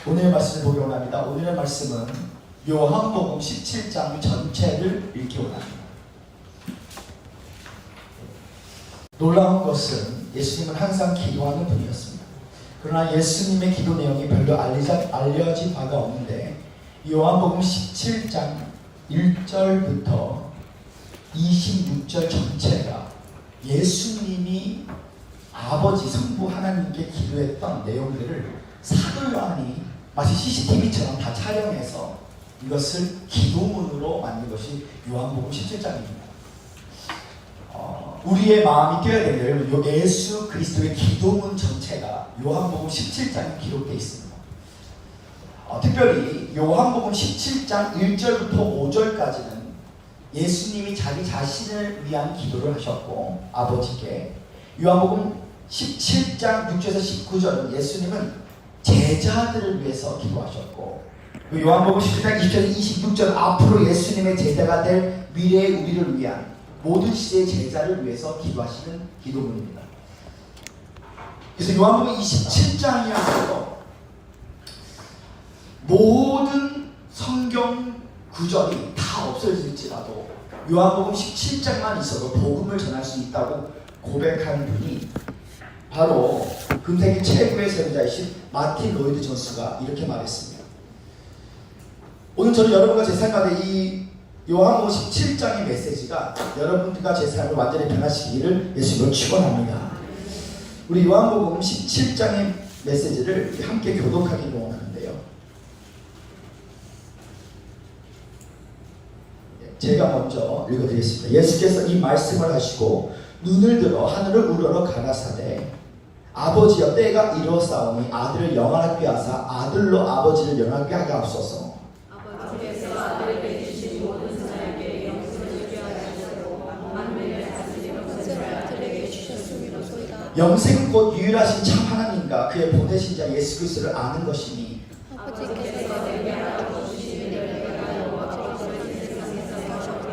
오늘의 말씀을 보기 원합니다. 오늘의 말씀은 요한복음 17장 전체를 읽기 원합니다. 놀라운 것은 예수님은 항상 기도하는 분이었습니다. 그러나 예수님의 기도 내용이 별로 알려진 바가 없는데 요한복음 17장 1절부터 26절 전체가 예수님이 아버지 성부 하나님께 기도했던 내용들을 사도 요한이 마치 CCTV처럼 다 촬영해서 이것을 기도문으로 만든 것이 요한복음 17장입니다. 우리의 마음이 뛰어야 되는데요. 예수 그리스도의 기도문 전체가 요한복음 17장에 기록되어 있습니다. 특별히 요한복음 17장 1절부터 5절까지는 예수님이 자기 자신을 위한 기도를 하셨고 아버지께, 요한복음 17장 6절에서 19절은 예수님은 제자들을 위해서 기도하셨고, 요한복음 17장 20절에서 26절은 앞으로 예수님의 제자가 될 미래의 우리를 위한 모든 시대의 제자를 위해서 기도하시는 기도문입니다. 그래서 요한복음 27장이야말로 모든 성경 구절이 다 없어질지라도 요한복음 17장만 있어도 복음을 전할 수 있다고 고백하는 분이 바로 근세기 최고의 선지자이신 마틴 로이드 존스가 이렇게 말했습니다. 오늘 저는 여러분과 제 삶 가운데 이 요한복음 17장의 메시지가 여러분들과 제 삶을 완전히 변화시키기를 예수님으로 축원합니다. 우리 요한복음 17장의 메시지를 함께 교독하기를 원하는데요. 제가 먼저 읽어드리겠습니다. 예수께서 이 말씀을 하시고 눈을 들어 하늘을 우러러 가라사대 아버지여 때가 이루어싸우니 아들을 영원하게 하사 아들로 아버지를 영원하게 하게 하옵소서. 아버지께서 아들에게 주신 모든 사람에게 영생을 주하게 하시고 만민을 다스리는 영생을 아들에게 주셨음이로소이다. 영생은 곧 유일하신 참 하나님과 그의 보내신 자 예수 그리스도를 아는 것이니 아버지께서 내게 하라고 주신 일을 내가 여호와께서 세상에서 하셨다.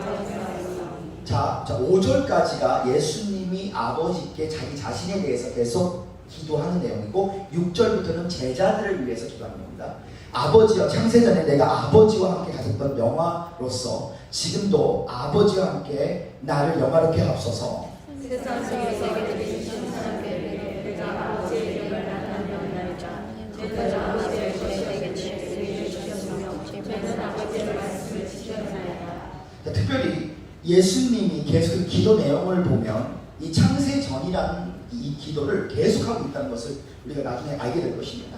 자 5절까지가 예수님이 아버지께 자기 자신에 대해서 계속 기도하는 내용이고 6절부터는 제자들을 위해서 기도하는 겁니다. 아버지여, 창세전에 내가 아버지와 함께 가졌던 영화로서 지금도 아버지와 함께 나를 영화롭게 하옵소서. 세상 속에서 내게 주신 사람에게 내가 아버지의 이름을 나타내었나이다. 내가 아버지의 것이 내게 주셨으며 저는 아버지의 말씀을 지켰나이다. 특별히 예수님이 계속 기도 내용을 보면 이 창세전이라는 이 기도를 계속하고 있다는 것을 우리가 나중에 알게 될 것입니다.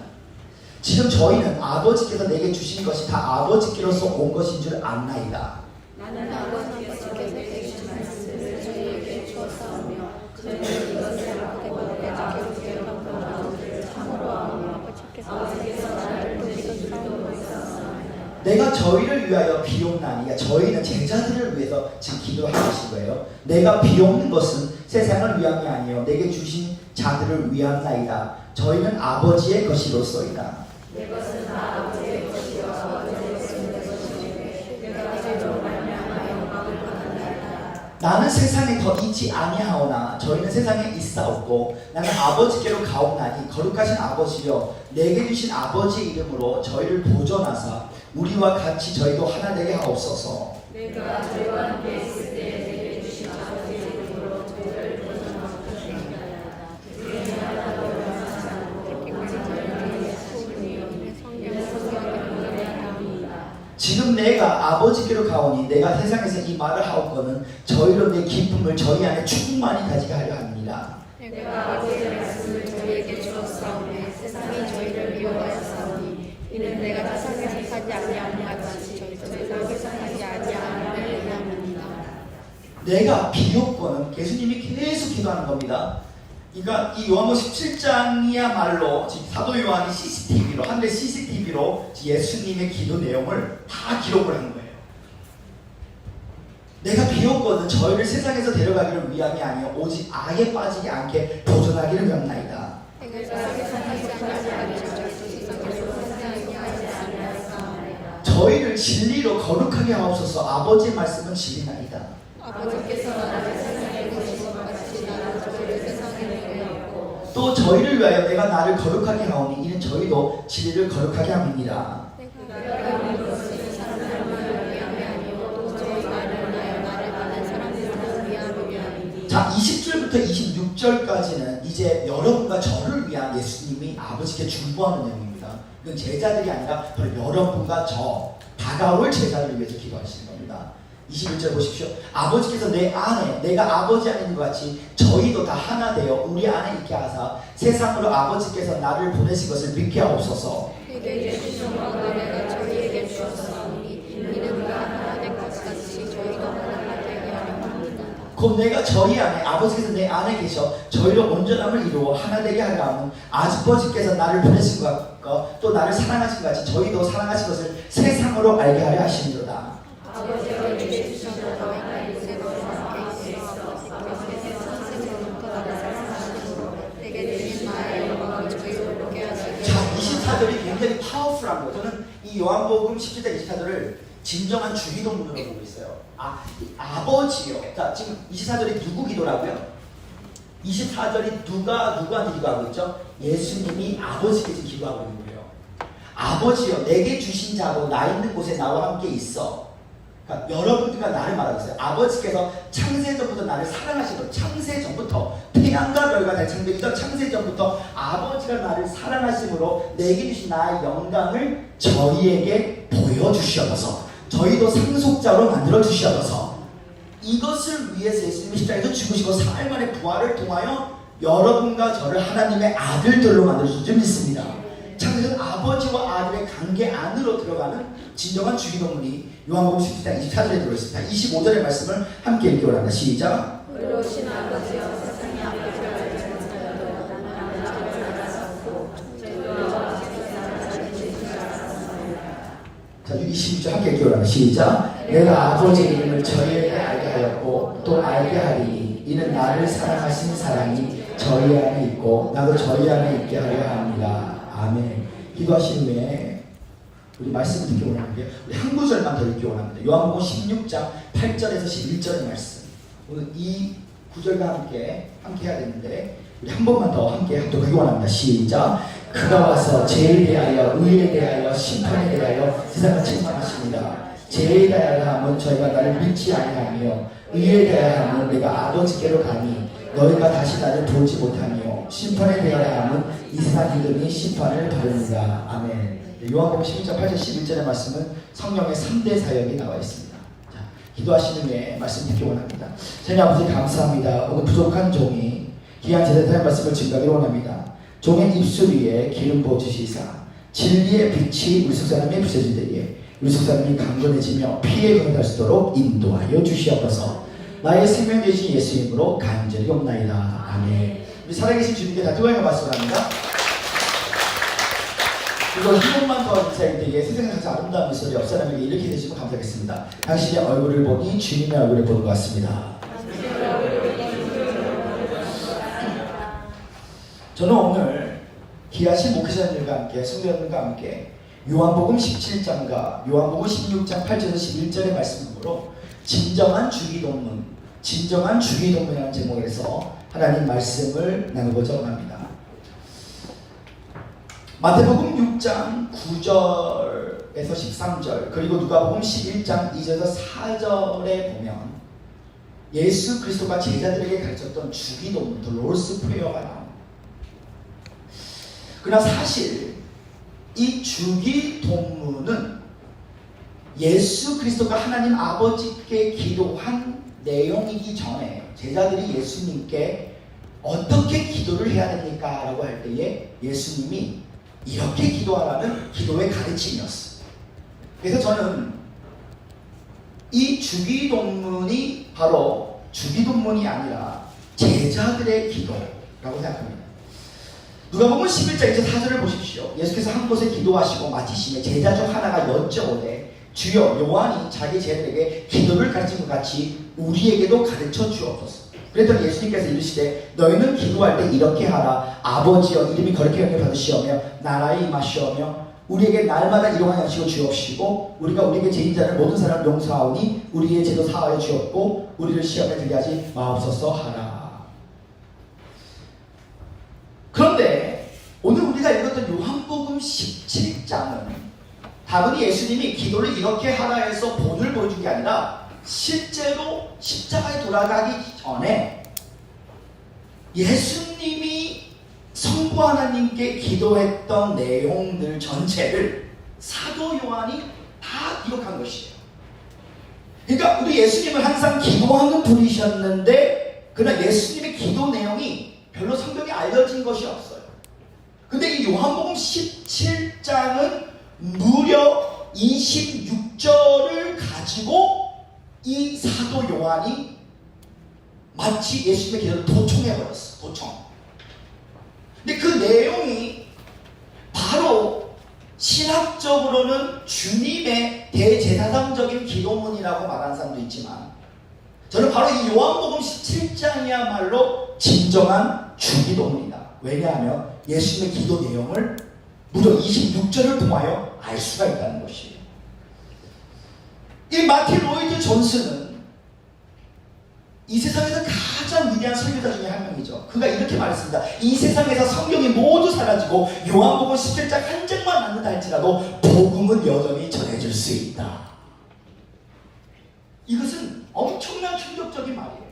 지금 저희는 아버지께서 내게 주신 것이 다 아버지께로서 온 것인 줄 안나이다. 나는 아버지께서 내게 주신 말씀을 저희에게 주었사오며 저희는 이것을 앞에고 내가 계속해온 것을 참으로 하오며 아버지께서 나를 보시기 도로 있었사오며 내가 저희를 위하여 비옵나니, 저희는 제자들을 위해서 지금 기도하고 계신 거예요. 내가 비옵는 것은 세상을 위함이 아니요 내게 주신 자들을 위함나이다. 저희는 아버지의 것이로소이다. 내 것은 다 아버지의 것이요 아버지의 것은 내 것이니 내가 아버지로 말미암아 영광을 받았나이다. 나는 세상에 더 있지 아니하오나 저희는 세상에 있사옵고 나는 아버지께로 가옵나니 거룩하신 아버지여 내게 주신 아버지의 이름으로 저희를 보존하사 우리와 같이 저희도 하나 되게 하옵소서. 내가 저희와 함께 있을 때 내게 주신 아버지의 이름으로 저희를 보존하옵소서. 그게 하나로 영원하지 않고 오직 너희의 소원이요 성령의 성령입니다. 지금 내가 아버지께로 가오니 내가 세상에서 이 말을 하옵거는 저희로 내 기쁨을 저희 안에 충만히 가지게 하려 합니다. 내가 아버지의 말씀을 저희에게 주었사오며 세상이 저희를 미워하였사오니 이는 내가 세상에 속하지 아니함과 같이 저희도 세상에 속하지 아니함을 위함이니라. 내가 비옵거는 예수님이 계속 기도하는 겁니다. 그러니까 이 요한복음 17장이야말로 사도 요한이 CCTV로 하늘의 CCTV로 예수님의 기도 내용을 다 기록을 하는 거예요. 내가 비옵거든 저희를 세상에서 데려가기를 위함이 아니요 오직 악에 빠지지 않게 보존하기를 위함나이다. 저희를 진리로 거룩하게 하옵소서. 아버지의 말씀은 진리나이다. 아버지께서 나를 세상에 보신 것 같이 나도 저희를 세상에 내었고 또 저희를 위하여 내가 나를 거룩하게 하오니 이는 저희도 진리를 거룩하게 합니다. 자, 20절부터 26절까지는 이제 여러분과 저를 위한 예수님이 아버지께 중보하는 내용입니다. 이건 제자들이 아니라 바로 여러분과 저, 다가올 제자를 위해서 기도하시는 겁니다. 21절 보십시오. 아버지께서 내 안에, 내가 아버지 안에 있는 것 같이 저희도 다 하나 되어 우리 안에 있게 하사 세상으로 아버지께서 나를 보내신 것을 믿게 하옵소서. 내게 주신 영광을 내가 저희에게 주었사오니 이는 우리가 하나 된 것 같이 저희도 하나가 되게 하려 합니다. 곧 내가 저희 안에, 아버지께서 내 안에 계셔 저희로 온전함을 이루어 하나 되게 하려 함은 아버지께서 나를 보내신 것과 또 나를 사랑하신 것 같이 저희도 사랑하신 것을 세상으로 알게 하려 하심이로다. 아버지가 내게 주신 너희가 이곳에 거해서 함께 있어 아버지께서 천세전부터 나를 사랑하시고 내게 주신 나의 영광을 저희로 보게 하시고. 자, 24절이 굉장히 파워풀한 거. 저는 이 요한복음 17장 24절을 진정한 주기도문으로 보고 있어요. 아버지요. 자, 지금 24절이 누구 기도라고요? 24절이 누구한테 기도하고 있죠? 예수님이 아버지께 지금 기도하고 있는 거예요. 아버지요, 내게 주신 자고 나 있는 곳에 나와 함께 있어. 그러니까 여러분들과 나를 말하고 있어요. 아버지께서 창세전부터 나를 사랑하신 것, 창세전부터 태양과 별과 달 창조이던 창세전부터 아버지가 나를 사랑하심으로 내게 주신 나의 영광을 저희에게 보여주시옵소서. 저희도 상속자로 만들어주시옵소서. 이것을 위해서 예수님이 십자가에서 죽으시고 사흘 만에 부활을 통하여 여러분과 저를 하나님의 아들들로 만들어주신 줄 믿습니다. 창세전 아버지와 아들의 관계 안으로 들어가는 진정한 주기도문이 요한복음 17장 24절에 들어있습니다. 25절의 말씀을 함께 읽기 원합니다. 시작. 의로우신 아버지여 세상의 아버지가 되시는 자여도 나는 저를 알았었고 저희와 자, 26절 함께 읽기 원합니다. 시작. 내가 아버지의 이름을 저희에게 알게 하였고 또 알게 하리니 이는 나를 사랑하신 사랑이 저희 안에 있고 나도 저희 안에 있게 하려 합니다. 아멘. 기도하신 후에 우리 말씀을 듣기 원하는데요. 우리 한 구절만 더 읽기 원합니다. 요한복음 16장 8절에서 11절의 말씀. 오늘 이 구절과 함께 해야 되는데 우리 한 번만 더 함께 하도록 원합니다. 시작. 그가 와서 죄에 대하여 의에 대하여 심판에 대하여 세상을 책망하십니다. 죄에 대하여 함은 저희가 나를 믿지 아니하며 의에 대하여 함은 내가 아버지께로 가니 너희가 다시 나를 보지 못하며 심판에 대하여 함은 이 세상 이름이 심판을 받습니다. 아멘. 요한복음 16장 8절 11절의 말씀은 성령의 3대 사역이 나와 있습니다. 자, 기도하시는 후에 말씀 듣기 원합니다. 하나님 아버지 감사합니다. 오늘 부족한 종이 귀한 제자들의 말씀을 증거하기 원합니다. 종의 입술 위에 기름 부어주시사 진리의 빛이 우리 속사람에 비춰질 때에 우리 속사람이 강건해지며 피에 거듭할 수 있도록 인도하여 주시옵소서. 나의 생명 되신 예수님으로 간절히 옵나이다. 아멘. 우리 살아계신 주님께 다 뜨거운 말씀을 합니다. 그리고 한 번만 더 인사할 때에 세상에 가장 아름다운 미소를 옆 사람에게 이렇게 되시면 감사하겠습니다. 당신의 얼굴을 보니 주님의 얼굴을 보는 것 같습니다. 저는 오늘 귀하신 목회자님과 함께 성도님과 함께 요한복음 17장과 요한복음 16장 8절에서 11절의 말씀으로 진정한 주기도문이라는 제목에서 하나님 말씀을 나누고자 합니다. 마태복음 6장 9절에서 13절 그리고 누가복음 11장 2절에서 4절에 보면 예수 그리스도가 제자들에게 가르쳤던 주기도문, 롤스 프레어가 나옵니다. 그러나 사실 이 주기도문은 예수 그리스도가 하나님 아버지께 기도한 내용이기 전에 제자들이 예수님께 어떻게 기도를 해야 됩니까? 라고 할 때에 예수님이 이렇게 기도하라는 기도의 가르침이었어요. 그래서 저는 이 주기도문이 바로 주기도문이 아니라 제자들의 기도라고 생각합니다. 누가복음 11장 4절을 보십시오. 예수께서 한 곳에 기도하시고 마치시며 제자 중 하나가 여쭤오되 주여 요한이 자기 제자들에게 기도를 가르친 것 같이 우리에게도 가르쳐 주옵소서. 그랬더니 예수님께서 이르시되 너희는 기도할 때 이렇게 하라. 아버지여 이름이 거룩히 여김을 받으시오며 나라에 임하시오며 우리에게 날마다 일용할 양식을 주옵시고 우리가 우리에게 죄인 자를 모든 사람을 용서하오니 우리의 죄도 사하여 주옵고 우리를 시험에 들게 하지 마옵소서 하라. 그런데 오늘 우리가 읽었던 요한복음 다분히 예수님이 기도를 이렇게 하라 해서 본을 보여준 게 아니라 실제로 십자가에 돌아가기 전에 예수님이 성부 하나님께 기도했던 내용들 전체를 사도 요한이 다 기록한 것이에요. 그러니까 우리 예수님은 항상 기도하는 분이셨는데 그러나 예수님의 기도 내용이 별로 성경에 알려진 것이 없어요. 근데 이 요한복음 17장은 무려 26절을 가지고 이 사도 요한이 마치 예수님의 기도를 도청해버렸어. 도청. 근데 그 내용이 바로 신학적으로는 주님의 대제사장적인 기도문이라고 말하는 사람도 있지만 저는 바로 이 요한복음 17장이야말로 진정한 주기도문이다. 왜냐하면 예수님의 기도 내용을 무려 26절을 통하여 알 수가 있다는 것이에요. 이 마틴 로이드 존스는 이 세상에서 가장 위대한 설교자 중에 한 명이죠. 그가 이렇게 말했습니다. 이 세상에서 성경이 모두 사라지고 요한복음 17장 한 장만 남는다 할지라도 복음은 여전히 전해질 수 있다. 이것은 엄청난 충격적인 말이에요.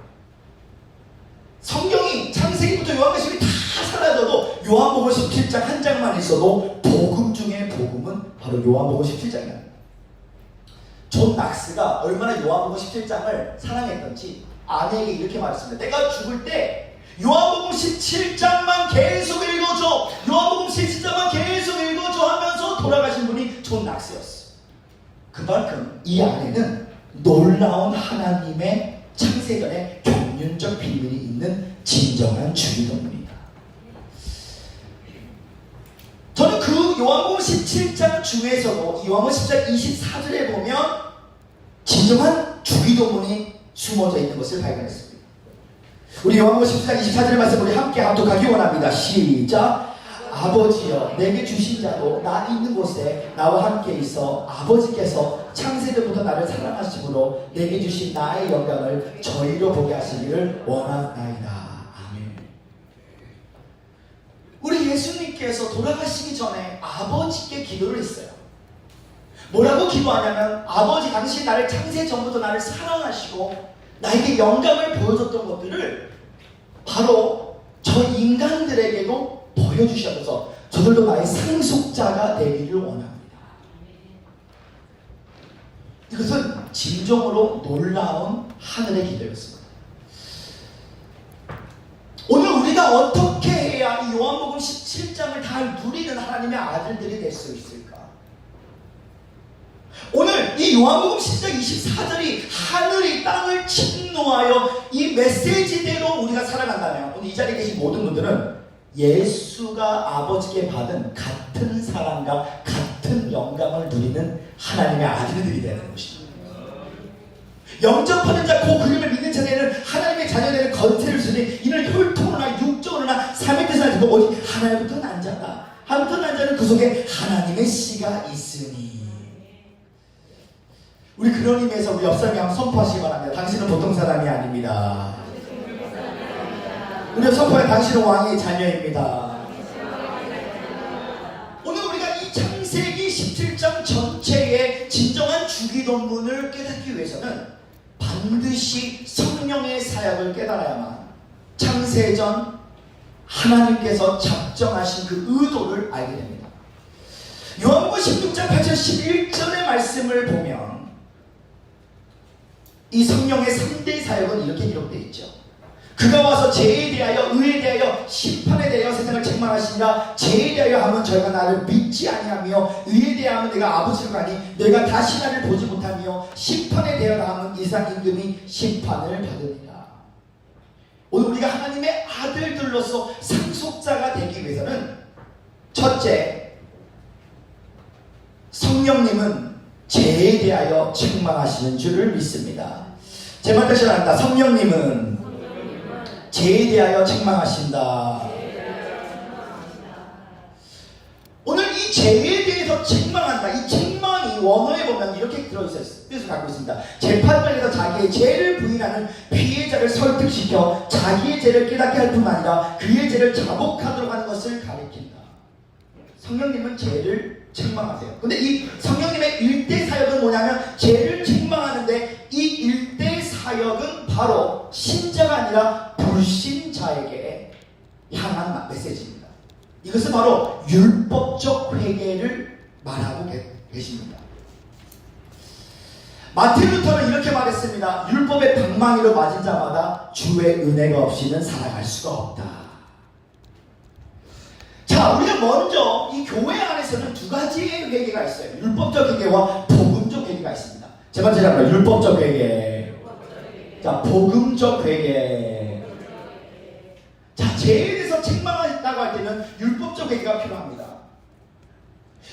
성경이 창세기부터 요한계시록이 다 사라져도 요한복음 17장 한 장만 있어도 복음 중에 복음은 바로 요한복음 17장이다. 존 낙스가 얼마나 요한복음 17장을 사랑했던지 아내에게 이렇게 말했습니다. 내가 죽을 때 요한복음 17장만 계속 읽어줘, 요한복음 17장만 계속 읽어줘 하면서 돌아가신 분이 존 낙스였어. 그만큼 이 안에는 놀라운 하나님의 창세전의 경륜적 비밀이 있는 진정한 주기도문이다. 저는 그 요한복음 17장 중에서도 이 요한복음 17장 24절에 보면 진정한 주기도문이 숨어져 있는 것을 발견했습니다. 우리 요한복음 17장 24절의 말씀 우리 함께 합독하기 원합니다. 시작. 아버지여 내게 주신 자도 나 있는 곳에 나와 함께 있어 아버지께서 창세전부터 나를 사랑하심으로 내게 주신 나의 영광을 저희로 보게 하시기를 원하나이다. 아멘. 우리 예수님께서 돌아가시기 전에 아버지께 기도를 했어요. 뭐라고 기도하냐면 아버지 당신 나를 창세전부터 나를 사랑하시고 나에게 영광을 보여줬던 것들을 바로 저 인간들에게도 보여주셔서 저들도 나의 상속자가 되기를 원합니다. 이것은 진정으로 놀라운 하늘의 기도였습니다. 오늘 우리가 어떻게 해야 이 요한복음 17장을 다 누리는 하나님의 아들들이 될 수 있을까? 오늘 이 요한복음 17장 24절이 하늘이 땅을 침노하여 이 메시지대로 우리가 살아간다면 오늘 이 자리에 계신 모든 분들은 예수가 아버지께 받은 같은 사랑과 같은 영광을 누리는 하나님의 아들들이 되는 것입니다. 영접하는 자, 그 그림을 믿는 자들은 하나님의 자녀들의 건세를 쓰니 이는 혈통으로나 육적으로나 삶의 뜻을 가지고 오직 하나님부터 난 자다. 하나님부터 난 자는 그 속에 하나님의 씨가 있으니. 우리 그런 의미에서 우리 옆 사람이 한번 선포하시기 바랍니다. 당신은 보통 사람이 아닙니다. 우리 선포해 당신은 왕의 자녀입니다. 오늘 우리가 이 창세기 17장 전체의 진정한 주기도문을 깨닫기 위해서는 반드시 성령의 사역을 깨달아야만 창세전 하나님께서 작정하신 그 의도를 알게 됩니다. 요한복음 16장 8절 11절의 말씀을 보면 이 성령의 3대 사역은 이렇게 기록되어 있죠. 그가 와서 죄에 대하여 의에 대하여 심판에 대하여 세상을 책망하시니라. 죄에 대하여 하면 저희가 나를 믿지 아니하며 의에 대하여 내가 아버지를 가니 내가 다시 나를 보지 못하며 심판에 대하여 하면 이상 임금이 심판을 받으리라. 오늘 우리가 하나님의 아들들로서 상속자가 되기 위해서는 첫째, 성령님은 죄에 대하여 책망하시는 줄을 믿습니다. 제 말 다시 한다. 성령님은 죄에 대하여 책망하신다. 오늘 이 죄에 대해서 책망한다. 이 책망이 원어에 보면 이렇게 들어있어요. 뜻을 갖고 있습니다. 재판장에서 자기의 죄를 부인하는 피해자를 설득시켜 자기의 죄를 깨닫게 할 뿐만 아니라 그의 죄를 자복하도록 하는 것을 가리킨다. 성령님은 죄를 책망하세요. 근데 이 성령님의 일대 사역은 뭐냐면 죄를 책망하는데 이 일대 사역은 바로 신자가 아니라 불신자에게 향한 메시지입니다. 이것은 바로 율법적 회개를 말하고 계십니다. 마틴 루터는 이렇게 말했습니다. 율법의 방망이로 맞은 자마다 주의 은혜가 없이는 살아갈 수가 없다. 자, 우리가 먼저 이 교회 안에서는 두 가지의 회개가 있어요. 율법적 회개와 복음적 회개가 있습니다. 제 번째 잡으라. 율법적 회개. 자, 복음적 회개. 자, 죄에 대해서 책망하겠다고 할 때는 율법적 회개가 필요합니다.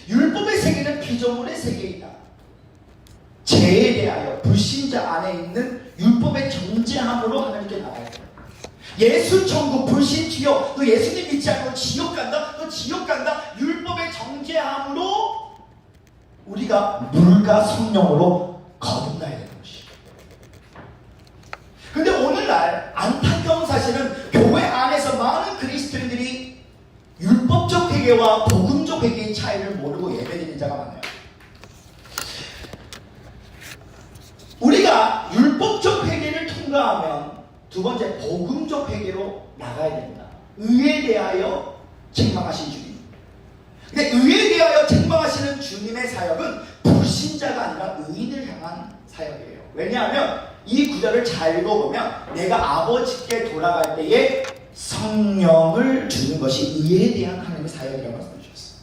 율법의 세계는 피조물의 세계이다. 죄에 대하여 불신자 안에 있는 율법의 정죄함으로 하나님께 나가야 돼요. 예수 천국 불신 지옥, 너 예수님 믿지 않고 지옥 간다, 너 지옥 간다. 율법의 정죄함으로 우리가 물과 성령으로 거듭나야 되는 것이에요. 근데 오늘날 안타까운 사실은 교회 안에서 많은 그리스도인들이 율법적 회개와 복음적 회개의 차이를 모르고 예배드리는 자가 많아요. 우리가 율법적 회개를 통과하면 두 번째 복음적 회개로 나가야 됩니다. 의에 대하여 책망하신 주님. 근데 의에 대하여 책망하시는 주님의 사역은 불신자가 아니라 의인을 향한 사역이에요. 왜냐하면 이 구절을 잘 읽어보면 내가 아버지께 돌아갈 때에 성령을 주는 것이 의에 대한 하나님의 사역이라고 말씀해 주셨어요.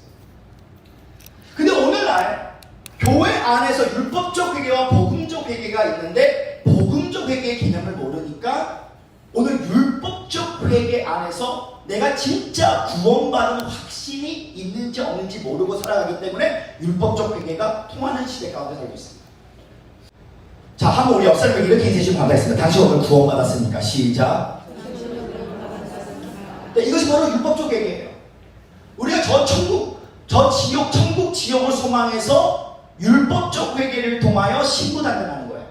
근데 오늘날 교회 안에서 율법적 회개와 복음적 회개가 있는데 복음적 회개의 개념을 모르니까 오늘 율법적 회개 안에서 내가 진짜 구원받은 확신이 있는지 없는지 모르고 살아가기 때문에 율법적 회개가 통하는 시대 가운데 살고 있습니다. 자, 한번 우리 역사를 이렇게 인쇄해 반갑습니다. 당신 오늘 구원받았습니까? 시작. 네, 이것이 바로 율법적 회개예요. 우리가 저 천국, 저 지옥, 천국 지옥을 소망해서 율법적 회개를 통하여 신부단련하는 거예요.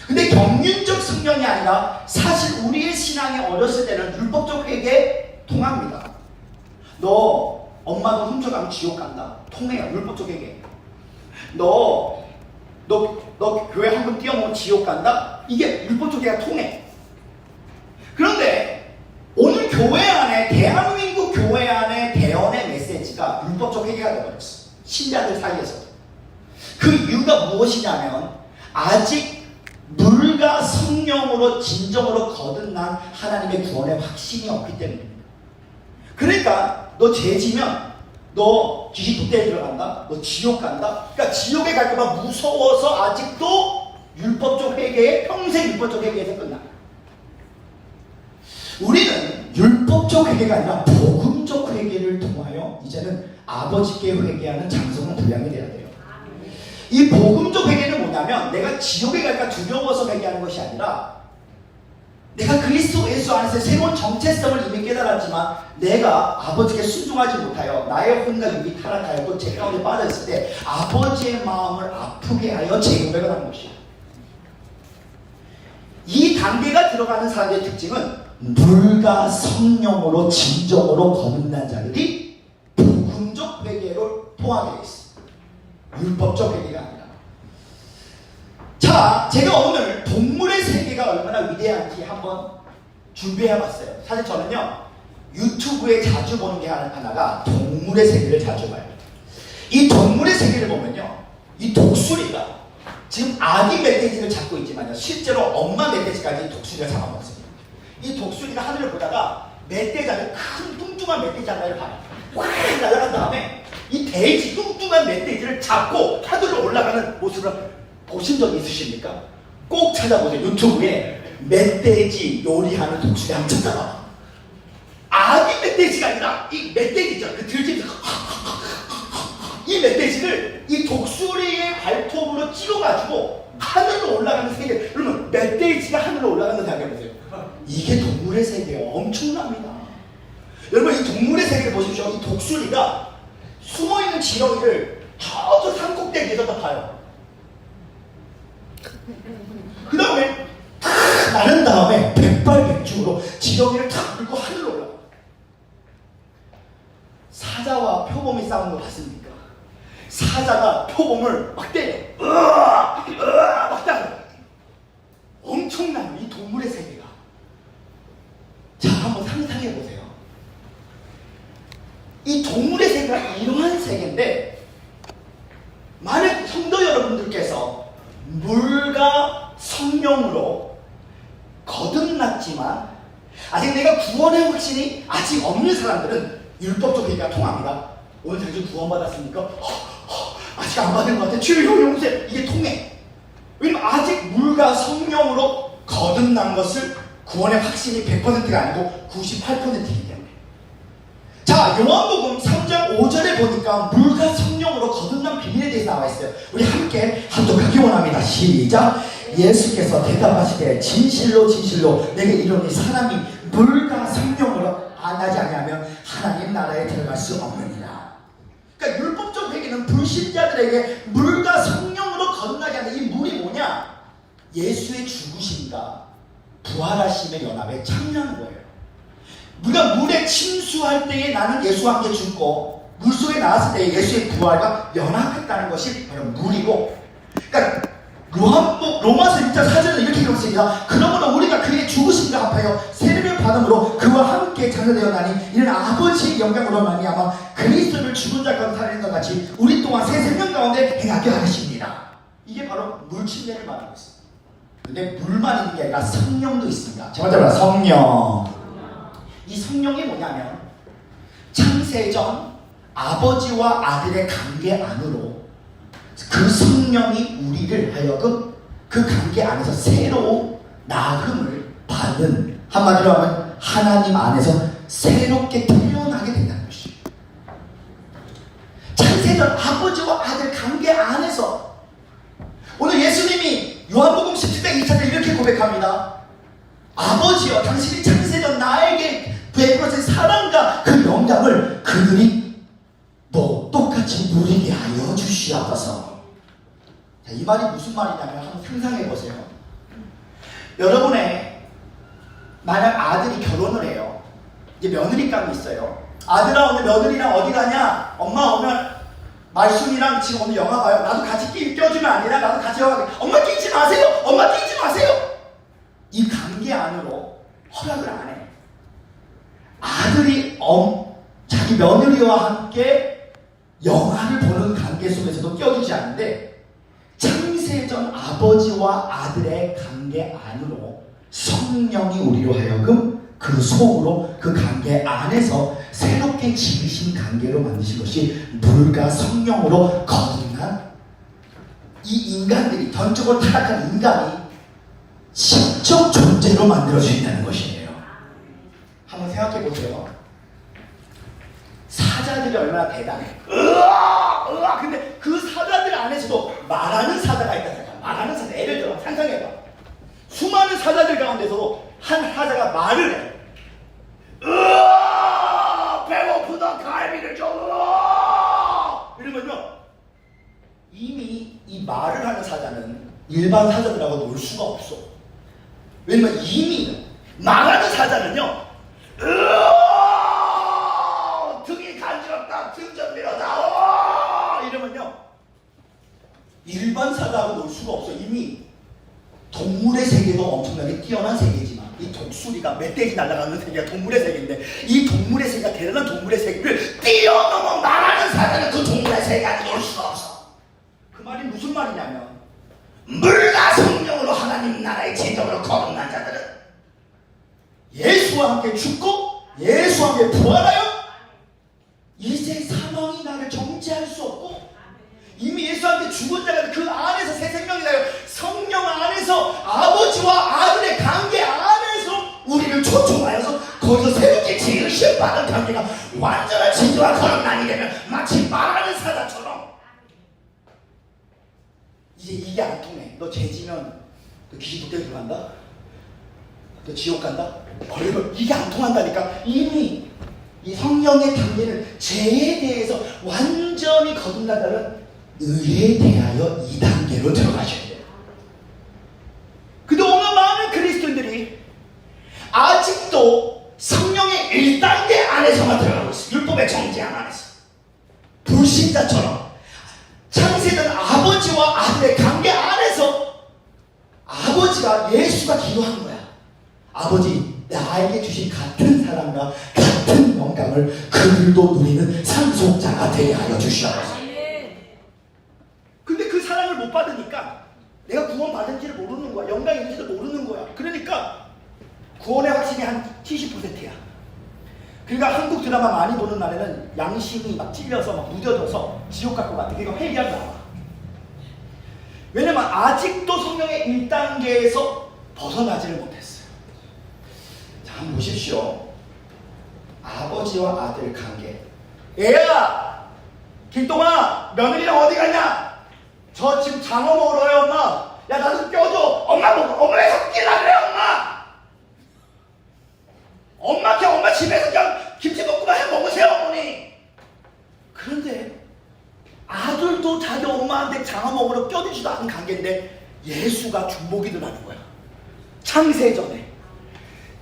근데 경륜적 성령이 아니라 사실 우리의 신앙이 어렸을 때는 율법적 회개에 통합니다. 너 엄마도 훔쳐가면 지옥 간다. 통해요. 율법적 회개. 너 교회 한 번 뛰어먹으면 지옥 간다. 이게 율법적 회개가 통해. 그런데 오늘 교회 안에 대한민국 교회 안에 대언의 메시지가 율법적 회개가 되어버렸어. 신자들 사이에서. 그 이유가 무엇이냐면 아직 물과 성령으로 진정으로 거듭난 하나님의 구원의 확신이 없기 때문입니다. 그러니까 너 죄지면 너 귀신 돛대에 들어간다, 너 지옥 간다. 그러니까 지옥에 갈까봐 무서워서 아직도 율법적 회개에 평생 율법적 회개에서 끝나. 우리는 율법적 회개가 아니라 복음적 회개를 통하여 이제는 아버지께 회개하는 장성한 분량이 되어야 돼요. 이 복음적 회개는 뭐냐면 내가 지옥에 갈까 두려워서 회개하는 것이 아니라 내가 그리스도 예수 안에서 새로운 정체성을 이미 깨달았지만 내가 아버지께 순종하지 못하여 나의 혼과 육이 타락하여 또 죄 가운데 빠져있을 때 아버지의 마음을 아프게 하여 재고백을 하는 것이야. 이 단계가 들어가는 사람의 특징은 물과 성령으로 진정으로 거듭난 자들이 복음적 회개로 통하게 있어. 율법적 회개가 아니라. 자, 제가 오늘 동물의 세계가 얼마나 위대한지 한번 준비해봤어요. 사실 저는요 유튜브에 자주 보는 게 하나가 동물의 세계를 자주 봐요. 이 동물의 세계를 보면요 이 독수리가 지금 아기 멧돼지를 잡고 있지만요 실제로 엄마 멧돼지까지 독수리가 잡아먹습니다. 이 독수리가 하늘을 보다가 멧돼지를 큰 뚱뚱한 멧돼지 하나를 봐요. 확 날아간 다음에 이 돼지 뚱뚱한 멧돼지를 잡고 하늘로 올라가는 모습을 보신 적 있으십니까? 꼭 찾아보세요. 유튜브에 멧돼지 요리하는 독수리 한번 찾아봐. 아기 멧돼지가 아니라 이 멧돼지죠. 그 들짐승 이 멧돼지를 이 독수리의 발톱으로 찍어가지고 하늘로 올라가는 세계. 그러면 멧돼지가 하늘로 올라가는 생각해보세요. 이게 동물의 세계예요. 엄청납니다. 여러분 이 동물의 세계를 보십시오. 이 독수리가 숨어있는 지렁이를 저 산 꼭대기에서 다 봐요. 그 다음에 탁 나른 다음에 백발백중으로 지렁이를 탁 물고 하늘로 올라가. 사자와 표범이 싸우는 거 봤습니까? 사자가 표범을 막 때려. 막 때려. 엄청난 이 동물의 세계가. 자, 한번 상상해 보세요. 이 동물의 세계가 이러한 세계인데, 만약 성도 여러분들께서 물과 성령으로 거듭났지만 아직 내가 구원의 확신이 아직 없는 사람들은 율법적 회개가 통합니다. 오늘 당신 구원받았습니까? 아직 안 받은 것 같아. 주여 용서해. 이게 통해. 왜냐면 아직 물과 성령으로 거듭난 것을 구원의 확신이 100%가 아니고 98%이기 때문에. 자, 요한복음 3장 5절에 보니까 물과 성령으로 거듭난 비밀에 대해서 나와 있어요. 우리 함께 합독하기 원합니다. 시작. 예수께서 대답하시되 진실로 진실로 내게 이르노니 사람이 물과 성령으로 안 나지 아니하면 하나님 나라에 들어갈 수 없느니라. 그러니까 율법적 회개는 불신자들에게 물과 성령으로 거듭나게 하는 이 물이 뭐냐? 예수의 죽으심과 부활하심의 연합에 참여하는 거예요. 우리가 물에 침수할 때에 나는 예수와 함께 죽고 물속에 나왔을 때에 예수의 부활과 연합했다는 것이 바로 물이고, 그러니까 로마서 1장 4절은 이렇게 기록했습니다. 그러므로 우리가 그의 죽으심과 합하여 세례를 받음으로 그와 함께 장사되었나니 이는 아버지의 영광으로 말미암아 그리스도를 죽은 자 가운데 살리는 것 같이 우리 또한 새 생명 가운데 행하게 하십니다. 이게 바로 물 침례를 말하고 있습니다. 근데 물만 있는 게 아니라 성령도 있습니다. 제 번째 말은 성령. 이 성령이 뭐냐면 창세전 아버지와 아들의 관계 안으로 그 성령이 우리를 하여금 그 관계 안에서 새로운 나음을 받는, 한마디로 하면 하나님 안에서 새롭게 태어나게 된다는 것이에요. 창세전 아버지와 아들 관계 안에서 오늘 예수님이 요한복음 17장 2차에 이렇게 고백합니다. 아버지여, 당신이 창세전 나에게 베풀어진 사랑과 그 영광을 그들이 또 똑같이 누리게 하여 주시옵소서. 자, 이 말이 무슨 말이냐면 한번 상상해 보세요. 여러분의 만약 아들이 결혼을 해요. 이제 며느리감이 있어요. 아들아, 오늘 며느리랑 어디 가냐? 엄마 오늘 말순이랑 지금 오늘 영화 봐요. 나도 같이 껴주면 안 되나? 나도 같이 영화 봐요. 엄마 끼지 마세요. 엄마 끼지 마세요. 이 관계 안으로 허락을 안 해. 아들이 자기 며느리와 함께 영화를 보는 관계 속에서도 껴주지 않는데, 창세전 아버지와 아들의 관계 안으로 성령이 우리로 하여금 그 속으로 그 관계 안에서 새롭게 지으신 관계로 만드신 것이 물과 성령으로 거듭난 이 인간들이, 전적으로 타락한 인간이 신적 존재로 만들어진다는 것이에요. 한번 생각해 보세요. 사자들이 얼마나 대단해. 근데 그 사자들 안에서도 말하는 사자가 있다니까. 말하는 사자. 예를 들어 상상해봐. 수많은 사자들 가운데서도 한 사자가 말을 해. 배고프다, 갈비를 줘. 이러면요, 이미 이 말을 하는 사자는 일반 사자들하고 놀 수가 없어. 왜냐면 이미 말하는 사자는요, 등이 간지럽다, 등 좀 밀어다오, 이러면요 일반 사자하고 놀 수가 없어. 이미 동물의 세계도 엄청나게 뛰어난 세계지만 이 독수리가 멧돼지 날아가는 세계가 동물의 세계인데, 이 동물의 세계가 대단한 동물의 세계를 뛰어넘어 말하는 사자는 그 동물의 세계에 놀 수가 없어. 그 말이 무슨 말이냐면, 물과 성령으로 하나님 나라의 제정으로 거듭난 자들은 예수와 함께 죽고 예수와 함께 부활하여 이제 사망이 나를 정죄할 수 없고, 이미 예수와 함께 죽은 자가 그 안에서 새 생명이 나요. 성령 안에서 아버지와 아들의 관계 안에서 우리를 초청하여서 거기서 새롭게 지으신 받은 관계가 완전한 진정한 거듭남이 되면 마치 말하는 사자처럼, 이제 이게 안 통해. 너 죄지면 너 귀신 독대에 들어간다? 너 지옥 간다? 벌금. 이게 안 통한다니까. 이미 이 성령의 단계는 죄에 대해서 완전히 거듭나다는 의에 대하여 이 단계로 들어가셔야 돼요. 근데 오늘 많은 그리스도인들이 아직도 성령의 1단계 안에서만 들어가고 있어요. 율법의 정죄함 안에서. 불신자처럼 창세전 아버지와 아들의 관계 안에서 아버지가 예수가 기도하는 거야. 아버지, 나에게 주신 같은 사랑과 같은 영광을 그들도 누리는 상속자가 되게 하여 주시옵소서. 근데 그 사랑을 못 받으니까 내가 구원 받은지를 모르는 거야. 영광이 있는지도 모르는 거야. 그러니까 구원의 확신이 한 70%야. 그러니까 한국 드라마 많이 보는 날에는 양심이 막 찔려서 막 무뎌져서 지옥 갈 것 같아. 그러니까 회개하지 나와. 왜냐면 아직도 성령의 1단계에서 벗어나지를 못했어요. 자, 한번 보십시오. 아버지와 아들 관계. 얘야! 길동아! 며느리랑 어디 갔냐? 저 지금 장어 먹으러 가요, 엄마. 야, 나 좀 껴줘. 엄마 먹어. 엄마 왜 섞이려 그래, 엄마? 엄마 집에서 그냥 김치볶음밥 해 먹으세요, 어머니. 그런데 아들도 자기 엄마한테 장어 먹으러 껴주지도 않은 관계인데 예수가 중보기도라는 거야. 창세전에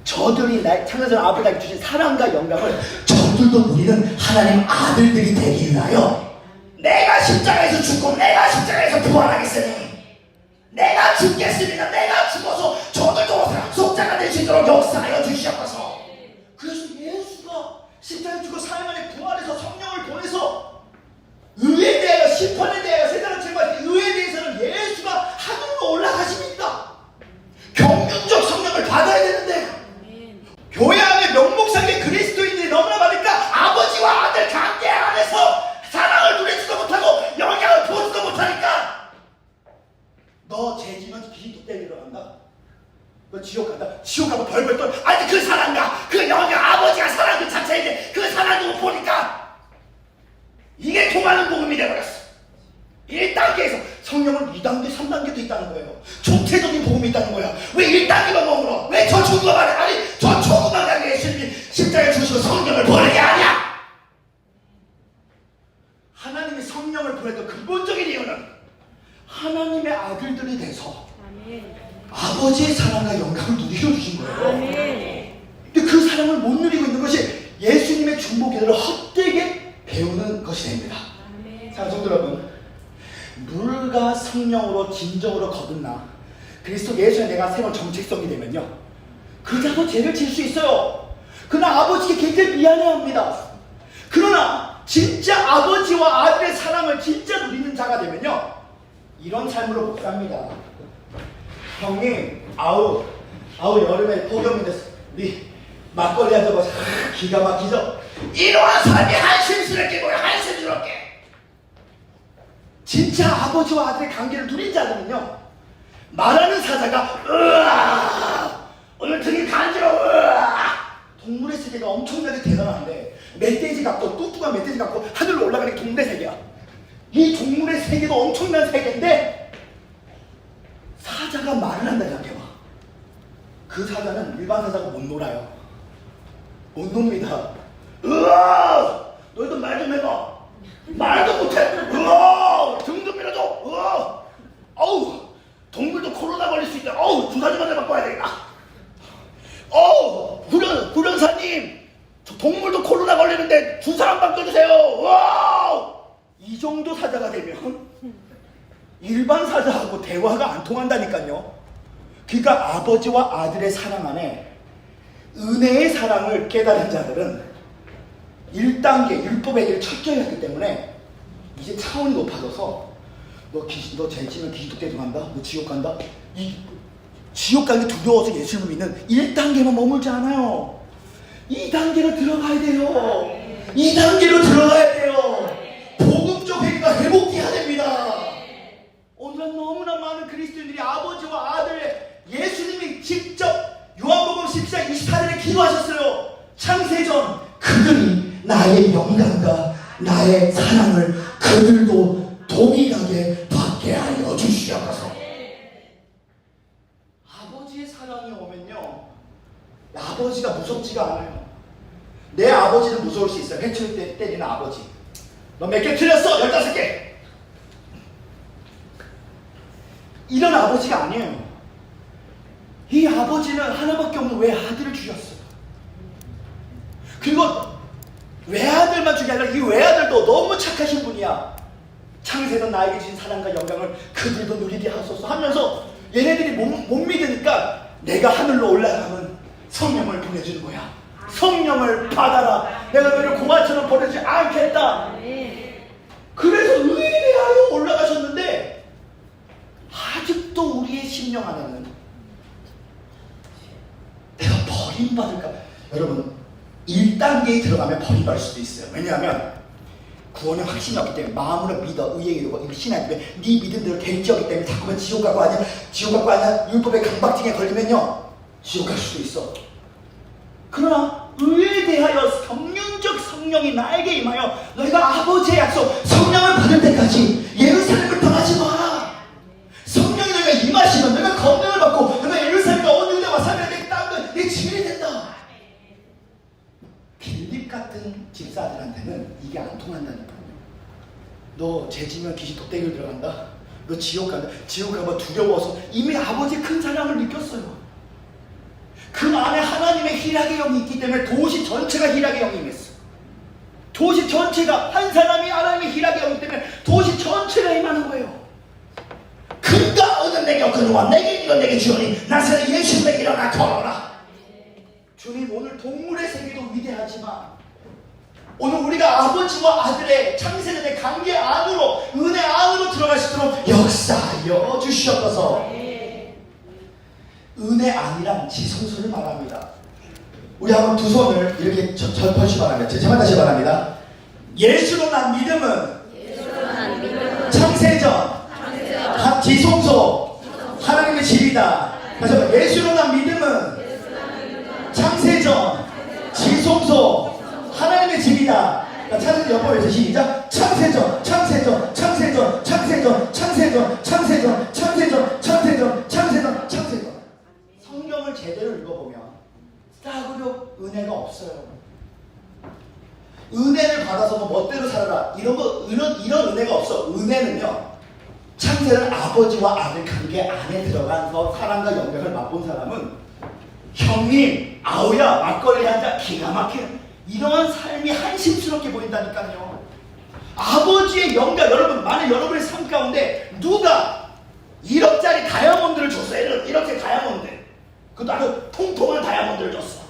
저들이 창세전 아버지에게 주신 사랑과 영광을 저들도 누리는 하나님 아들들이 되기 위하여 내가 십자가에서 죽고 내가 십자가에서 부활하겠으니 내가 죽겠습니다. 내가 죽어서 저들도 상속자가 될 수 있도록 역사하여 주시옵소서. 그래서 예수가 십자가에 죽고 사흘 만에 부활해서 성령을 보내서 의에 대하여 심판에 대하여 세상을 책임할 때 의에 대해서는 예수가 하늘로 올라가십니다. 평균적 성령을 받아야 되는데 교회 안에 명목상의 그리스도인들이 너무나 많으니까 아버지와 아들 관계 안에서 사랑을 누리지도 못하고 영향을 보지도 못하니까 너 죄지면 기도 때리러 간다. 너 지옥 간다. 지옥 가면 벌벌 떨. 아니 그 사랑과 그 영향 아버지가 사랑 그 자체인데 그 사랑도 못 보니까 이게 통하는 복음이 되어버렸어. 1단계에서 성령은 2단계 3단계도 있다는 거예요. 총체적인 복음이 있다는 거야. 왜 1단계만 머물러? 왜 저 죽음만 해? 아니 저 죽음만 가게 예수님이 십자가에 주시고 성령을 보내게 하냐? 하나님이 성령을 보내던 근본적인 이유는 하나님의 아들들이 돼서 아버지의 사랑과 영광을 누리게 해주신 거예요. 근데 그 사랑을 못 누리고 있는 것이 예수님의 중보기도를 헛되게 배우는 것이 됩니다. 사랑하는 성도 여러분, 물과 성령으로 진정으로 거듭나 그리스도 예수에 내가 세운 정체성이 되면요, 그자도 죄를 질 수 있어요. 그러나 아버지께 굉장히 미안해합니다. 그러나 진짜 아버지와 아들의 사랑을 진짜 누리는 자가 되면요, 이런 삶으로 못 삽니다. 형님, 아우 여름에 폭염인데 우리 막걸리 한잔 마셔. 기가 막히죠? 이러한 삶이 한심스럽게 보여. 한심스럽게. 진짜 아버지와 아들의 관계를 누린 자들은요, 말하는 사자가 으아 오늘 등이 간지러워 으아. 동물의 세계가 엄청나게 대단한데 멧돼지 같고 뚱뚱한 멧돼지 같고 하늘로 올라가는 게 동물의 세계야. 이 동물의 세계도 엄청난 세계인데 사자가 말을 한다 생각해봐. 그 사자는 일반 사자가 못 놀아요. 못 놉니다. 으아! 너희도 말 좀 해봐. 말도 못해. 으아! 등 좀 밀어줘. 으아! 어우! 동물도 코로나 걸릴 수 있다. 어우! 주사 좀 맞아 바꿔야 되겠다. 어우! 불연사님! 동물도 코로나 걸리는데 주사 한 방 떠주세요. 으아! 이 정도 사자가 되면 일반 사자하고 대화가 안 통한다니까요. 그러니까 아버지와 아들의 사랑 안에 은혜의 사랑을 깨달은 자들은 1단계 율법의 길을 철저히 했기 때문에 이제 차원이 높아져서 너 죄지면 기도 때려간다, 너 지옥 간다. 이 지옥 가는 게 두려워서 예수님을 믿는 1단계만 머물지 않아요. 2단계로 들어가야 돼요. 2단계로 들어가야 돼요. 복음적 회개가 회복돼야 됩니다. 오늘은 너무나 많은 그리스도인들이 아버지와 아들의 예수님이 직접 요한복음 14장 24절에 기도하셨어요. 창세전 그들이 나의 영광과 나의 사랑을 그들도 동일하게 받게 하여 주시옵소서. 아버지의 사랑이 오면요, 아버지가 무섭지가 않아요. 내 아버지는 무서울 수 있어요. 해초리 때 때리는 아버지. 너 몇 개 틀렸어? 15개. 이런 아버지가 아니에요. 이 아버지는 하나밖에 없는 외아들을 주셨어요. 그리고 외아들만 주게 아니라 이 외아들도 너무 착하신 분이야. 창세전 나에게 주신 사랑과 영광을 그들도 누리게 하소서 하면서 얘네들이 못 믿으니까 내가 하늘로 올라가면 성령을 보내주는 거야. 성령을 받아라. 내가 너희를 공화처럼 보내지 않겠다. 그래서 의뢰하여 올라가셨는데 아직도 우리의 심령 안에는 내가 버림받을까? 여러분 1단계에 들어가면 버림받을 수도 있어요. 왜냐하면 구원의 확신이 없기 때문에 마음으로 믿어 의에 이르고 이거 신앙 때문에 네 믿음대로 결정하기 때문에 자꾸만 지옥 가고 아니야 지옥 가고 아니야 율법의 강박증에 걸리면요 지옥 갈 수도 있어. 그러나 의에 대하여 경륜적 성령이 나에게 임하여 너희가 아버지의 약속 성령을 받을 때까지 예루살렘을 떠나지 마. 성령이 너희가 임하시면 너희가 권능을 받고 너희가 예루살렘과 온 유대와 사마리아 내 땅은 내 증인이 된다. 빌립 같은 집사들한테는 이게 안 통한다니까요. 너 죄지면 귀신 독대기로 들어간다. 너 지옥 간다. 지옥 가면 두려워서 이미 아버지의 큰 사랑을 느꼈어요. 그 안에 하나님의 희락의 영이 있기 때문에 도시 전체가 희락의 영이 임했어. 도시 전체가 한 사람이 하나님의 희락의 영이기 때문에 도시 전체가 임하는 거예요. 그가 얻은 내게 얻거니와 내게 이건 내게 주오니 나사렛 예수 내게 일어나 걸어라. 주님 오늘 동물의 세계도 위대하지만 오늘 우리가 아버지와 아들의 창세전의 관계 안으로 은혜 안으로 들어갈 수 있도록 역사하여 주시옵소서. 은혜 안이란 지성소를 말합니다. 우리 한번 두 손을 이렇게 펼치 바랍니다. 제만 다시 바랍니다. 예수로 난 믿음은 창세전 지성소 하나님의 집이다. 다시 한번 예수로 난 믿음은 창세전 지성소 하나님의 집이다. 창세전 옆으로 해서 시작. 창세전 창세전 창세전 창세전 창세전 창세전 창세전 창세전 창세전 창세전. 성경을 제대로 읽어보면 싸구려 은혜가 없어요. 은혜를 받아서 뭐 멋대로 살아라 이런 은혜가 없어. 은혜는요 창세는 아버지와 아들 관계 안에 들어가서 사랑과 영광을 맛본 사람은 형님 아우야 막걸리 한잔 기가 막히는 이러한 삶이 한심스럽게 보인다니까요. 아버지의 영광 여러분 만약 여러분의 삶 가운데 누가 1억짜리 다이아몬드를 줬어요. 1억짜리 다이아몬드 그것도 아주 통통한 다이아몬드를 줬어.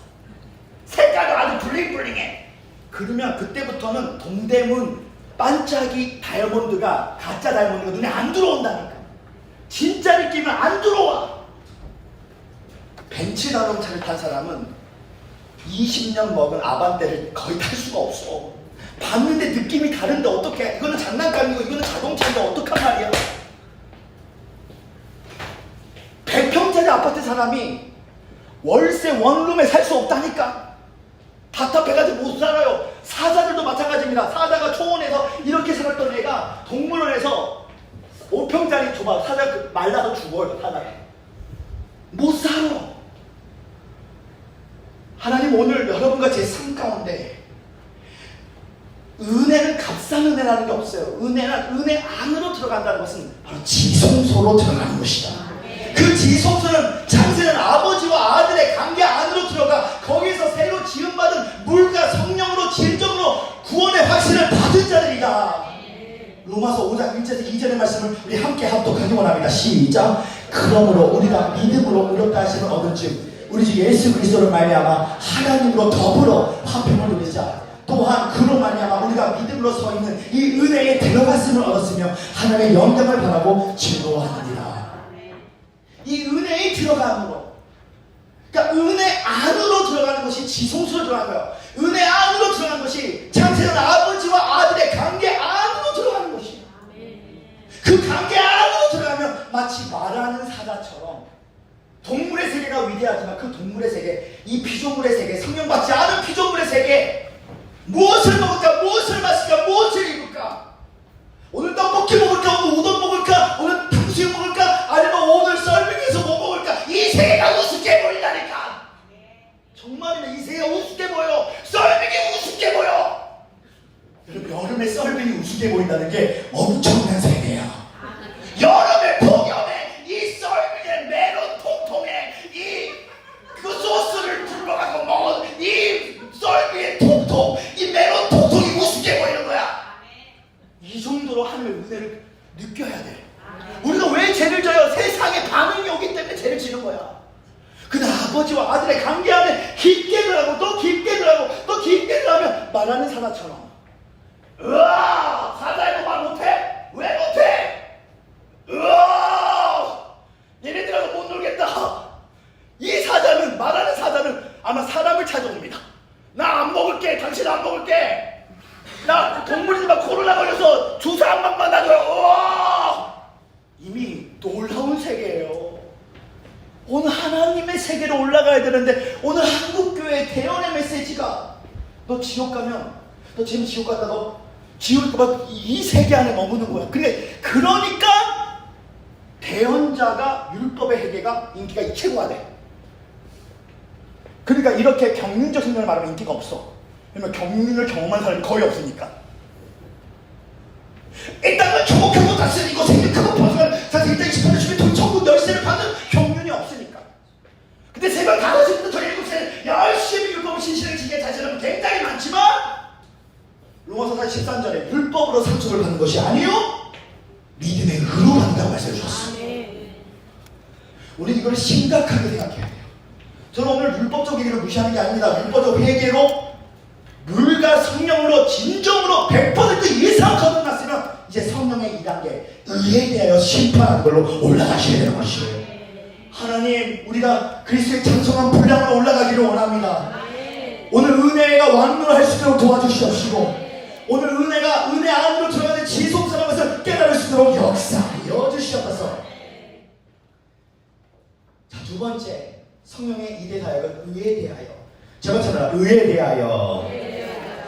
색깔도 아주 블링블링해. 그러면 그때부터는 동대문 반짝이 다이아몬드가 가짜 다이아몬드가 눈에 안 들어온다니까. 진짜 느낌은 안 들어와. 벤츠 자동차를 탄 사람은 20년 먹은 아반떼를 거의 탈 수가 없어. 봤는데 느낌이 다른데 어떡해. 이거는 장난감이고 이거는 자동차인데 어떡한 말이야. 100평짜리 아파트 사람이 월세 원룸에 살 수 없다니까. 답답해가지고 못 살아요. 사자들도 마찬가지입니다. 사자가 초원에서 이렇게 살았던 애가 동물원에서 5평짜리 줘봐. 사자 말라서 죽어요. 사자가 못 살아. 하나님 오늘 여러분과 제 삶 가운데 은혜는 값싼 은혜라는 게 없어요. 은혜는 은혜 안으로 들어간다는 것은 바로 지성소로 들어가는 것이다. 그 지성소는 창세는 아버지와 아들의 관계 안으로 들어가 거기서 새로 지음받은 물과 성령으로 진정으로 구원의 확신을 받은 자들이다. 로마서 5장 1절에서 2절의 말씀을 우리 함께 합독하기 원합니다. 시작. 그러므로 우리가 믿음으로 의롭다 하심을 얻은 즉 우리 주 예수 그리스도를 말미암아 하나님으로 더불어 화평을 누리자. 또한 그로 말미암아 우리가 믿음으로 서 있는 이 은혜에 들어갔음을 얻었으며 하나님의 영광을 바라고 즐거워하느니라. 이 은혜에 들어감으로, 그러니까 은혜 안으로 들어가는 것이 지성소로 들어가는 거예요. 은혜 안으로 들어가는 것이 창세전 아버지와 아들의 관계 안으로 들어가는 것이에요. 그 관계 안으로 들어가면 마치 말하는 사자처럼 동물의 세계가 위대하지만 그 동물의 세계, 이 피조물의 세계, 성령받지 않은 피조물의 세계, 무엇을 먹을까, 무엇을 마실까, 무엇을 입을까, 오늘 떡볶이 먹을까, 오늘 우동 먹을까, 오늘 탕수육 먹을까, 아니면 오늘 썰빙에서 뭐 먹을까, 이 세계가 우습게 보인다니까. 정말이면 이 세계가 우습게 보여. 썰빙이 우습게 보여. 여러분 여름에 썰빙이 우습게 보인다는 게 엄청난 세계야. 여름에 폭염에 이 썰빙에 메론 통통에 그 소스를 둘러가고 먹은 이 썰빙의 통통, 이 메론 통통이 우습게 보이는 거야. 느껴야 돼. 우리가 왜 죄를 져요? 세상의 반응이 오기 때문에 죄를 지는 거야. 근데 아버지와 아들의 관계 안에 깊게 들어가고 또 깊게 들어가고 또 깊게 들어가면 말하는 사자처럼 으아! 사자에도 말 못해? 왜 못해? 으아! 얘네들하고 못 놀겠다. 이 사자는, 말하는 사자는 아마 사람을 찾아옵니다. 나 안 먹을게. 당신 안 먹을게. 나 동물이지만 코로나 걸려서 주사 한 방만 놔줘요. 우와! 이미 놀라운 세계예요. 오늘 하나님의 세계로 올라가야 되는데 오늘 한국교회 대연의 메시지가 너 지옥 가면 너 지금 지옥 갔다 너 지옥 가면 이 세계 안에 머무는 거야. 그러니까 대연자가 율법의 회개가 인기가 최고가 돼. 그러니까 이렇게 경륜적 성령을 말하면 인기가 없어. 왜냐면 경륜을 경험한 사람이 거의 없으니까. 일단은 조목하고 다스리고 이거 생긴 크고 벗어난 사실 일단 28년 주면 돈 천국 열쇠를 받는 경륜이 없으니까. 근데 새벽 5시부터 저녁 7시에 열심히 율법을 신실하게 지키게 자신은 굉장히 많지만 로마서 13절에 율법으로 상속을 받는 것이 아니요 믿음의 의로 받는다고 말씀해 주셨어요. 우리 이걸 심각하게 생각해야 돼요. 저는 오늘 율법적 회개를 무시하는 게 아닙니다. 율법적 회개로 물과 성령으로 진정으로 100% 이상 거듭났으면 이제 성령의 2단계 의에 대하여 심판하는 걸로 올라가셔야 되는 것이에요. 하나님, 우리가 그리스도의 장성한 분량으로 올라가기를 원합니다. 오늘 은혜가 완료할 수 있도록 도와주시옵시고 오늘 은혜가 은혜 안으로 들어가는 지속사는 것을 깨달을 수 있도록 역사하여 주시옵소서. 자, 두 번째 성령의 일에 대하여 의에 대하여 제가 의에 대하여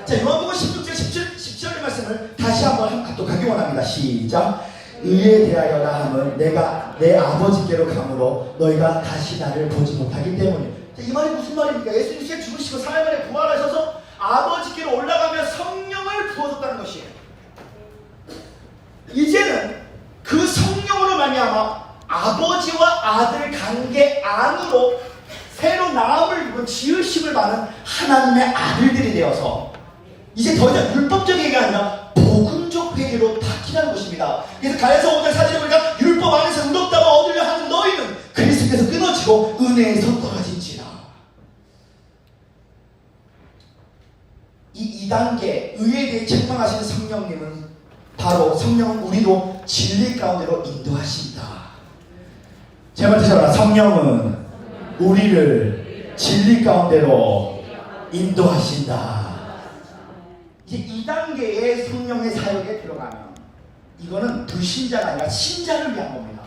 자 요한복음 16절 10절의 말씀을 다시 한번 합독하기 원합니다. 시작. 의에 대하여라 함은 내가 내 아버지께로 가므로 너희가 다시 나를 보지 못하기 때문에. 이 말이 무슨 말입니까? 예수님께서 죽으시고 4일 만에 부활하셔서 아버지께로 올라가며 성령을 부어줬다는 것이에요. 이제는 그 성령으로 말미암아 아버지와 아들 관계 안으로 새로 나음을 입은 지으심을 받은 하나님의 아들들이 되어서 이제 더 이상 율법적 회개가 아니라 복음적 회개로 바뀌라는 것입니다. 그래서 가야서 5장 4절에 보니까 율법 안에서 의롭다고 얻으려 하는 너희는 그리스도께서 끊어지고 은혜에서 떨어진지라. 이 2단계 의에 대해 책망하시는 성령님은 바로 성령은 우리도 진리 가운데로 인도하신다. 제발 드셔라. 성령은 우리를 진리 가운데로 인도하신다. 이제 2단계의 성령의 사역에 들어가면 이거는 불신자가 아니라 신자를 위한 겁니다.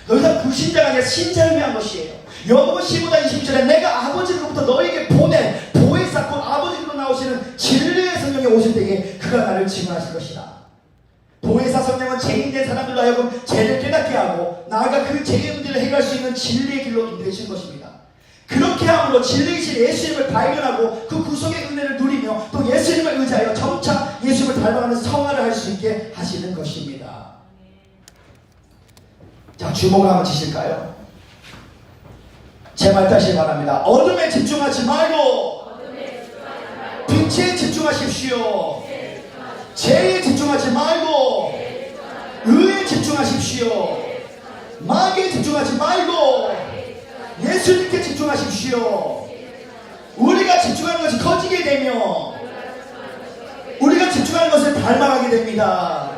더 이상 불신자가 아니라 신자를 위한 것이에요. 요한복음 15장 20절에 내가 아버지로부터 너에게 보낸 보혜사 곧 아버지로 나오시는 진리의 성령이 오실 때에 그가 나를 증언하실 것이다. 보혜사 성령은 죄인된 사람들로 하여금 죄를 깨닫게 하고 나아가 그 죄의 문제를 해결할 수 있는 진리의 길로 인도하시는 것입니다. 그렇게 함으로 진리이신 예수님을 발견하고 그 구속의 은혜를 누리며 또 예수님을 의지하여 점차 예수님을 닮아가는 성화를 할 수 있게 하시는 것입니다. 자, 주목을 한번 치실까요? 제 말 다시 바랍니다. 어둠에 집중하지 말고 빛에 집중하십시오. 죄에 집중하지 말고 의에 집중하십시오. 마귀에 집중하지 말고 예수님께 집중하십시오. 우리가 집중하는 것이 커지게 되며 우리가 집중하는 것을 닮아가게 됩니다.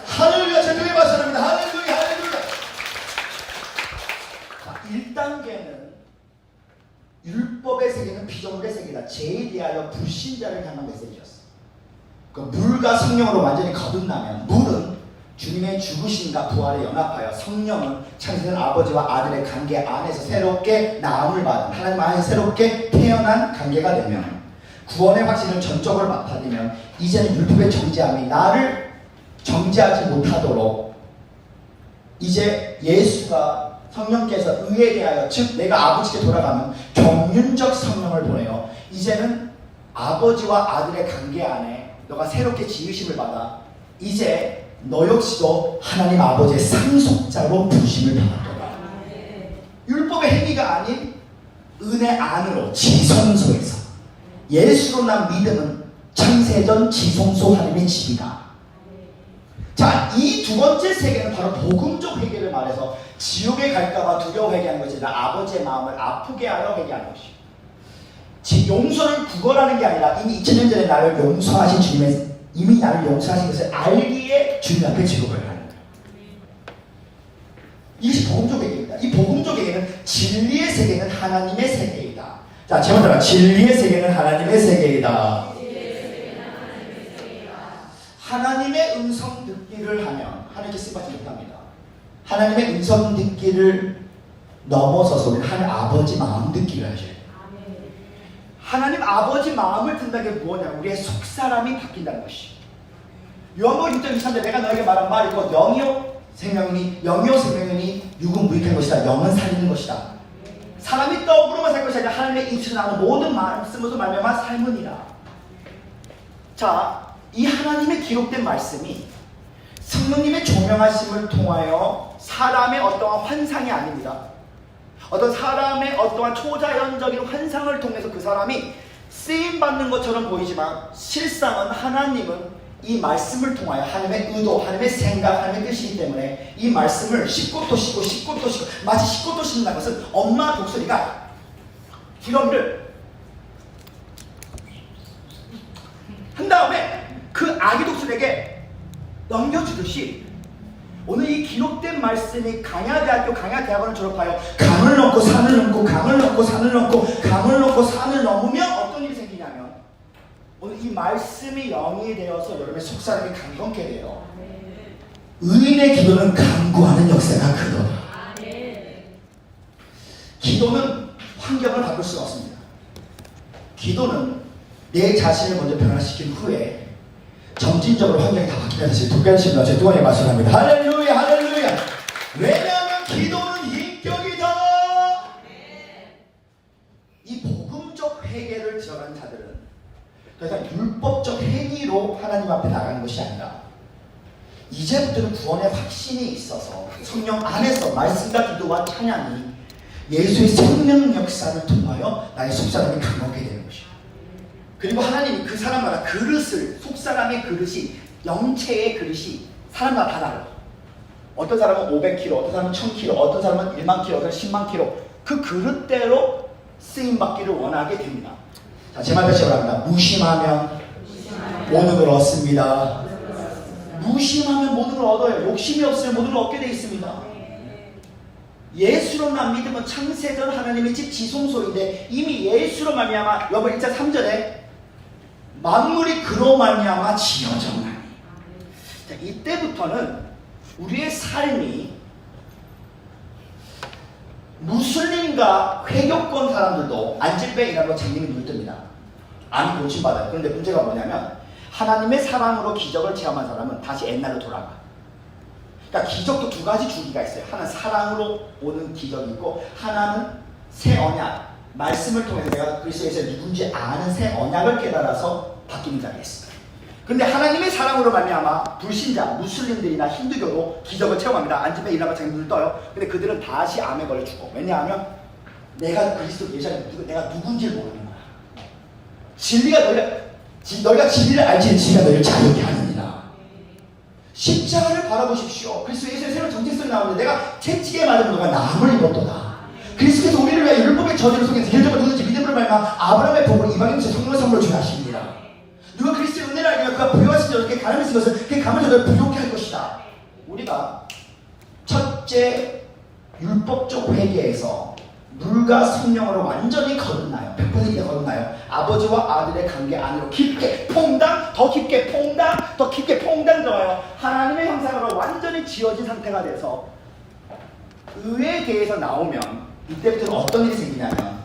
할렐루야. 제대로 박수합니다. 할렐루야. 할렐루야. 자, 1단계는 율법의 세계는 피조물의 세계다. 죄에 대하여 불신자를 향한 메시지였어. 그 물과 성령으로 완전히 거듭나면 물은 주님의 죽으심과 부활에 연합하여 성령은 창세된 아버지와 아들의 관계 안에서 새롭게 나음을 받은 하나님 안에서 새롭게 태어난 관계가 되면 구원의 확신을 전적으로 받으면 이제는 율법의 정죄함이 나를 정죄하지 못하도록 이제 예수가 성령께서 의에 대하여 즉 내가 아버지께 돌아가면 경륜적 성령을 보내요. 이제는 아버지와 아들의 관계 안에 너가 새롭게 지으심을 받아 이제 너 역시도 하나님 아버지의 상속자로 부르심을 받았더라. 율법의 행위가 아닌 은혜 안으로 지성소에서 예수로 난 믿음은 창세전 지성소 하나님의 집이다. 자, 이 두 번째 세계는 바로 복음적 회개를 말해서 지옥에 갈까봐 두려워 회개하는 것이 아니라 아버지의 마음을 아프게 하여 회개하는 것이에요. 용서를 구걸하는 게 아니라 이미 2000년 전에 나를 용서하신 주님의 이미 나를 용서하신 것을 알기에 주님 앞에 지급을 하는 거예요. 이것이 복음적 회개입니다. 이 복음적 회개는 진리의 세계는 하나님의 세계이다. 자, 제목 따라 진리의 세계는 하나님의 세계이다. 하나님의 음성 듣기를 하면 하나님께 쓰임받지 못합니다. 하나님의 음성 듣기를 넘어서서 우리는 하나님 아버지 마음 듣기를 하셔야 돼요. 하나님 아버지 마음을 든다는 게 뭐냐면 우리의 속사람이 바뀐다는 것이. 요한복음 6장 23절 내가 너에게 말한 말이 곧 영이요 생명이니 영이요 생명이니 육은 무익한 것이다. 영은 살리는 것이다. 사람이 떡으로만 살 것이 아니라 하나님의 입술에 나오는 모든 말씀으로 말미암아 삶으니라. 자, 이 하나님의 기록된 말씀이 성령님의 조명하심을 통하여 사람의 어떠한 환상이 아닙니다. 어떤 사람의 어떠한 초자연적인 환상을 통해서 그 사람이 쓰임받는 것처럼 보이지만 실상은 하나님은 이 말씀을 통하여 하나님의 의도, 하나님의 생각, 하나님의 뜻이기 때문에 이 말씀을 씹고 또 씹고 씹고 또 씹고 마치 씹고 또 씹는다는 것은 엄마 독수리가 기러기를 한 다음에 그 아기 독수리에게 넘겨주듯이 오늘 이 기록된 말씀이 강야대학교 강야대학원을 졸업하여 강을 넘고 산을 넘고 강을 넘고 산을 넘고 강을 넘고 산을 넘으면 어떤 일이 생기냐면 오늘 이 말씀이 영이 되어서 여러분의 속사람이 강건케 돼요. 의인의 기도는 강구하는 역사가 크도다. 기도는 환경을 바꿀 수가 없습니다. 기도는 내 자신을 먼저 변화시킨 후에 점진적으로 환경이 다 바뀌면서 독가하시면 제 두번에 말씀합니다. 할렐루야 할렐루야. 왜냐하면 기도는 인격이다. 이 복음적 회개를 지어간 자들은 더 이상 율법적 행위로 하나님 앞에 나가는 것이 아니라 이제부터는 구원의 확신이 있어서 성령 안에서 말씀과 기도와 찬양이 예수의 생명 역사를 통하여 나의 속사람이 강하게 되는 것이에요. 그리고 하나님이 그 사람마다 그릇을, 속사람의 그릇이, 영체의 그릇이 사람마다 다 달라요. 어떤 사람은 500kg, 어떤 사람은 1000kg, 어떤 사람은 1만 kg, 어떤 사람은 10만 kg. 그 그릇대로 쓰임받기를 원하게 됩니다. 자, 제 말 다시 말합니다. 무심하면 모든 걸 얻습니다. 무심하면 모든 걸 얻어요. 욕심이 없으면 모든 걸 얻게 되어 있습니다. 예수로만 믿으면 창세전 하나님의 집 지성소인데 이미 예수로 말미암아 여러분 1장 3절에 만물이 그로 말미암아 지어졌나니. 자, 이때부터는 우리의 삶이 무슬림과 회교권 사람들도 안질병이라고 장님이 눈을 뜹니다. 암이 고침받아요. 그런데 문제가 뭐냐면 하나님의 사랑으로 기적을 체험한 사람은 다시 옛날로 돌아가. 그러니까 기적도 두 가지 주기가 있어요. 하나는 사랑으로 오는 기적이 있고 하나는 새 언약, 말씀을 통해서 내가 그리스도에서 누군지 아는 새 언약을 깨달아서 바뀌는 자가 있습니다. 근데 하나님의 사랑으로 말미암아 불신자, 무슬림들이나 힌두교도 기적을 체험합니다. 안집에 일어나면 자기 눈을 떠요. 근데 그들은 다시 암에 걸려 죽고. 왜냐하면 내가 그리스도 예수님 내가 누군지를 모르는 거야. 진리가 너희가 진리를 알지 진리가 너희를 자유케 하느니라. 십자가를 바라보십시오. 그리스도 예수의 새로운 정체성이 나오는데 내가 채찍에 맞은 너가 나무를 입었도다. 그리스도께서 우리를 위해 율법의 저주를 속에서 결정을 누군지 믿음으로 말미암아 아브라함의 복을 이방인에게 성령의 선물을 주게 하십니다. 누가 그리스도의 은혜를 알게 그가 부여하신 자에게 가늠을 쓴 것은 그 가문 자들을 부족해 할 것이다. 우리가 첫째 율법적 회개에서 물과 성령으로 완전히 거듭나요. 100% 거듭나요. 아버지와 아들의 관계 안으로 깊게 퐁당, 더 깊게 퐁당, 더 깊게 퐁당 들어가요. 하나님의 형상으로 완전히 지어진 상태가 돼서 의에 대해서 나오면 이때부터는 어떤 일이 생기냐면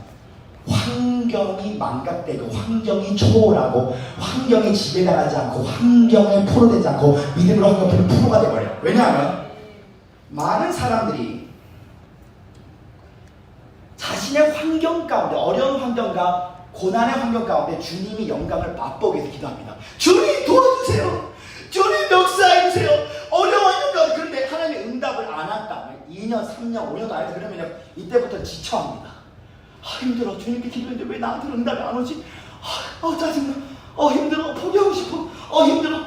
환경이 망각되고 환경이 초월하고 환경에 지배당하지 않고 환경에 포로되지 않고 믿음으로 환경을 프로가 돼버려요. 왜냐하면 많은 사람들이 자신의 환경 가운데 어려운 환경과 고난의 환경 가운데 주님이 영광을 맛보기 위해서 기도합니다. 주님 도와주세요. 주님 역사해주세요. 어려운 환경 가운데. 그런데 하나님의 응답을 안 한다. 2년, 3년, 5년도 안 해서 그러면 이때부터 지쳐합니다. 힘들어. 주님께 기도했는데 왜 나한테 응답이 안 오지? 짜증나. 힘들어. 포기하고 싶어. 힘들어.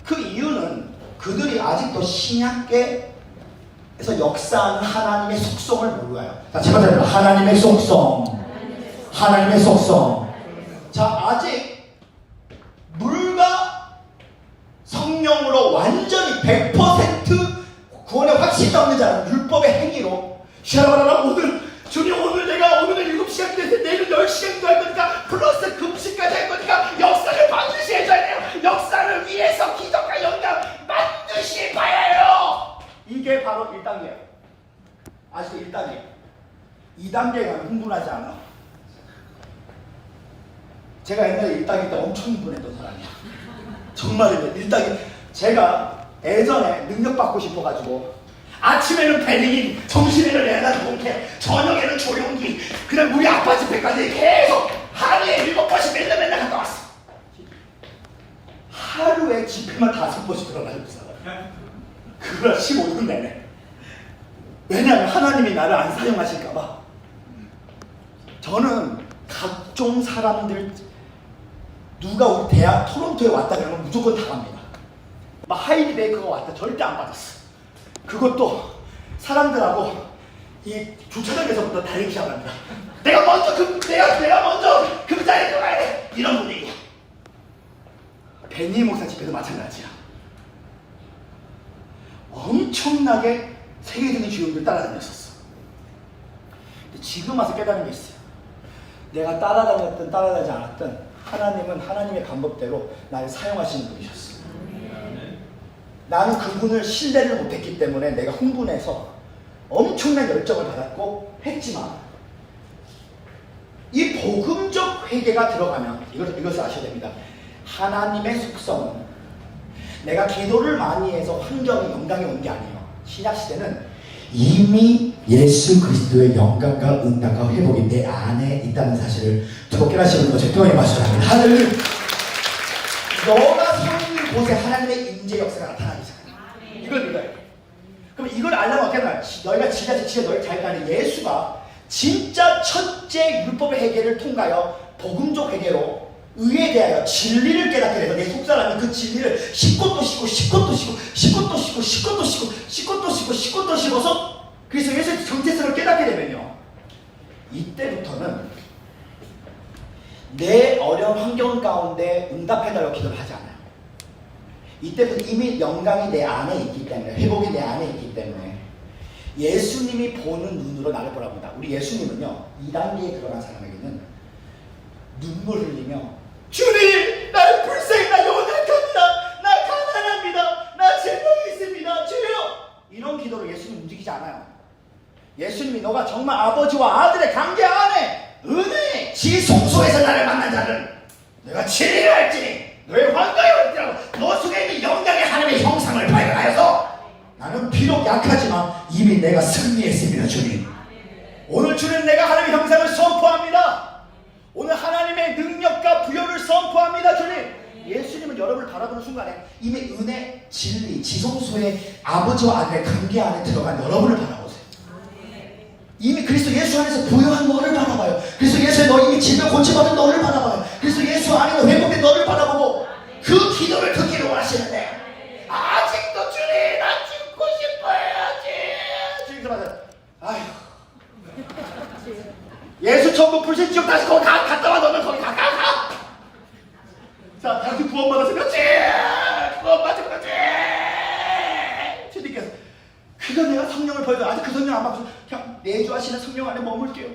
그 이유는 그들이 아직도 신약계에서 역사하는 하나님의 속성을 몰라요. 자, 첫 번째로 하나님의 속성. 하나님의 속성. 자, 아직 물과 성령으로 완전히 100% 구원의 확신이 없는 자는 율법의 행위로 샤라바라라 오늘 주님 오늘 내가 오늘은 7시간 기도했는데 내일은 10시간 기도할 거니까 플러스 금식까지 할 거니까 역사를 반드시 해줘야 돼요. 역사를 위해서 기적과 영감 반드시 봐야 해요. 이게 바로 1단계예요. 아직도 1단계. 2단계 가면 흥분하지 않아. 제가 옛날에 1단계 때 엄청 흥분했던 사람이야. 정말이에요. 1단계 제가 예전에 능력 받고 싶어가지고 아침에는 베닝인, 점심에는 레나드 공태, 저녁에는 조용기, 그다음 우리 아빠 집에까지 계속 하루에 7번씩 맨날 갔다 왔어. 하루에 집회만 5번씩 들어가는 사람. 그걸 15년 내내. 왜냐하면 하나님이 나를 안 사용하실까봐. 저는 각종 사람들 누가 우리 대학 토론토에 왔다 그러면 무조건 다 갑니다. 막 하이리 베이커가 왔다 절대 안 받았어. 그것도 사람들하고 이 주차장에서부터 다니기 시작합니다. 내가 먼저 그 자리에 들어가야 돼. 이런 분위기야. 베니 목사 집회도 마찬가지야. 엄청나게 세계적인 주역들 따라다녔었어. 근데 지금 와서 깨달은 게 있어요. 내가 따라다녔든 따라다니지 않았든 하나님은 하나님의 방법대로 나를 사용하시는 분이셨어. 나는 그분을 신뢰를 못했기 때문에 내가 흥분해서 엄청난 열정을 받았고 했지만 이 복음적 회개가 들어가면 이것을 아셔야 됩니다. 하나님의 속성은 내가 기도를 많이 해서 환경이 영광이 온 게 아니에요. 신약시대는 이미 예수 그리스도의 영광과 응답과 회복이 내 안에 있다는 사실을 두렵게 하시는 것을 통해 말씀합니다. 하늘 너가 서 있는 곳에 하나님의 임재 역사가 나타나기 시작합니다. 이걸 믿어야 돼. 그럼 이걸 알려면 어떻게 하냐? 너희가 진짜 너희 잘 가는 예수가 진짜 첫째 율법의 회개를 통하여 복음적 회개로 의에 대하여 진리를 깨닫게 돼서 내 속사람이 그 진리를 10곳도 씻고 10곳도 씻고 10곳도 씻고 10곳도 씻고 10곳도 씻고 10곳도 씻어서 그래서 예수의 정체성을 깨닫게 되면요, 이때부터는 내 어려운 환경 가운데 응답해달라고 기도를 하지 않아요. 이때부터 이미 영광이 내 안에 있기 때문에, 회복이 내 안에 있기 때문에 예수님이 보는 눈으로 나를 보랍니다. 우리 예수님은요, 2단계에 들어간 사람에게는 눈물 흘리며 주님, 나 불쌍히, 나 연약합니다, 나 가난합니다, 나 질병이 있습니다, 주여, 이런 기도로 예수님 움직이지 않아요. 예수님이 너가 정말 아버지와 아들의 관계 안에 은혜의 지성소에서 나를 만난 자는 내가 진리를 할지니 너의 환경이 어디라고 너 속에 있는 영광의 하나님의 형상을 발견하여서 나는 비록 약하지만 이미 내가 승리했습니다. 주님, 오늘 주는 내가 하나님의 형상을 선포합니다. 오늘 하나님의 능력과 부여를 선포합니다. 주님, 예수님은 여러분을 바라보는 순간에 이미 은혜, 진리, 지성소의 아버지와 아들의 관계 안에 들어간 여러분을 바라보세요. 이미 그리스도 예수 안에서 부여한 너를 바라봐요. 그리스도 예수에 너 이미 질병 고침받은 너를 바라봐요. 그리스도 예수 안에 회복된 너를 바라보고 그 기도를 듣기를 원하시는데 아직도 주님, 나 죽고 싶어야지. 주님께서 말해요. 아휴, 예수 천국 불신지옥 다시 거기 갔다 와. 너는 거기 가. 자, 다시 구원받아서 그렇지. 구원받지 그렇지. 주님께서 그거 내가 성령을 보여줘. 아직 그 성령 안 받고 그냥 내주하시는 성령 안에 머물게요.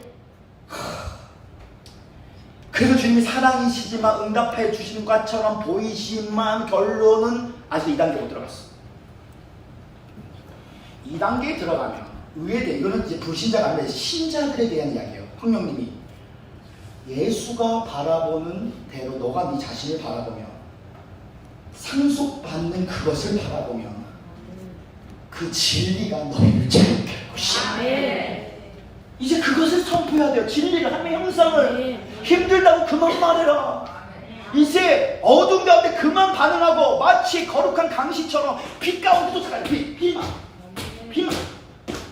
그래서 주님이 사랑이시지만 응답해 주시는 것처럼 보이지만 결론은 아직 2단계 못 들어갔어. 2단계에 들어가면 의에 대해, 이거는 이제 불신자가 아니라 신자들에 대한 이야기예요. 성령님이 예수가 바라보는 대로 너가 네 자신을 바라보며 상속받는 그것을 바라보면 그 진리가 너희를 자유케 할 것이야. 이제 그것을 선포해야 돼요. 진리를, 하나님의 형상을. 힘들다고 그만 말해라. 이제 어둠 가운데 그만 반응하고 마치 거룩한 강시처럼 빛 가운데 쫓아가는 비만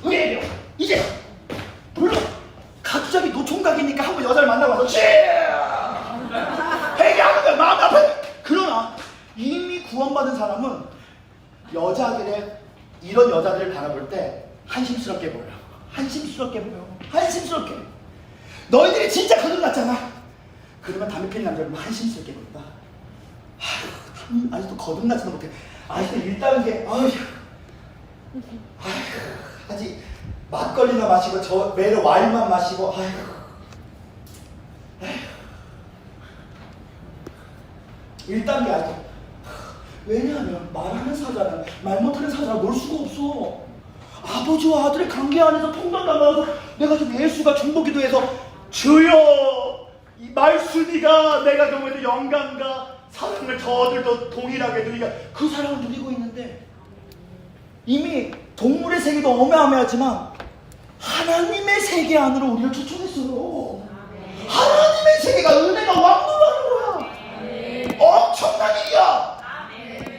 의외로 이제 물론 갑자기 노총각이니까 한번 여자를 만나고 와서 회개하는 거야. 마음 아파. 그러나 이미 구원받은 사람은 여자들의 이런 여자들을 바라볼 때 한심스럽게 보여요. 한심스럽게 보여. 한심스럽게. 너희들이 진짜 거듭났잖아. 그러면 담배 피는 남자를 보면 한심스럽게 보인다. 아직도 거듭나지도 못해. 아직도 1단계. 아직 막걸리나 마시고 저 매일 와인만 마시고. 아이고. 1단계 아직. 왜냐하면 말하는 사자는 말 못하는 사자를 놓을 수가 없어. 아버지와 아들의 관계 안에서 통닭 나가서 내가 좀 예수가 중보기도해서 주여 이 말순이가 내가 경우에도 영광과 사랑을 저들도 동일하게 누리가 그 사랑을 누리고 있는데 이미 동물의 세계도 어마어마하지만 하나님의 세계 안으로 우리를 초청했어요. 하나님의 세계가 은혜가 왕노라는 거야. 엄청난 일이야.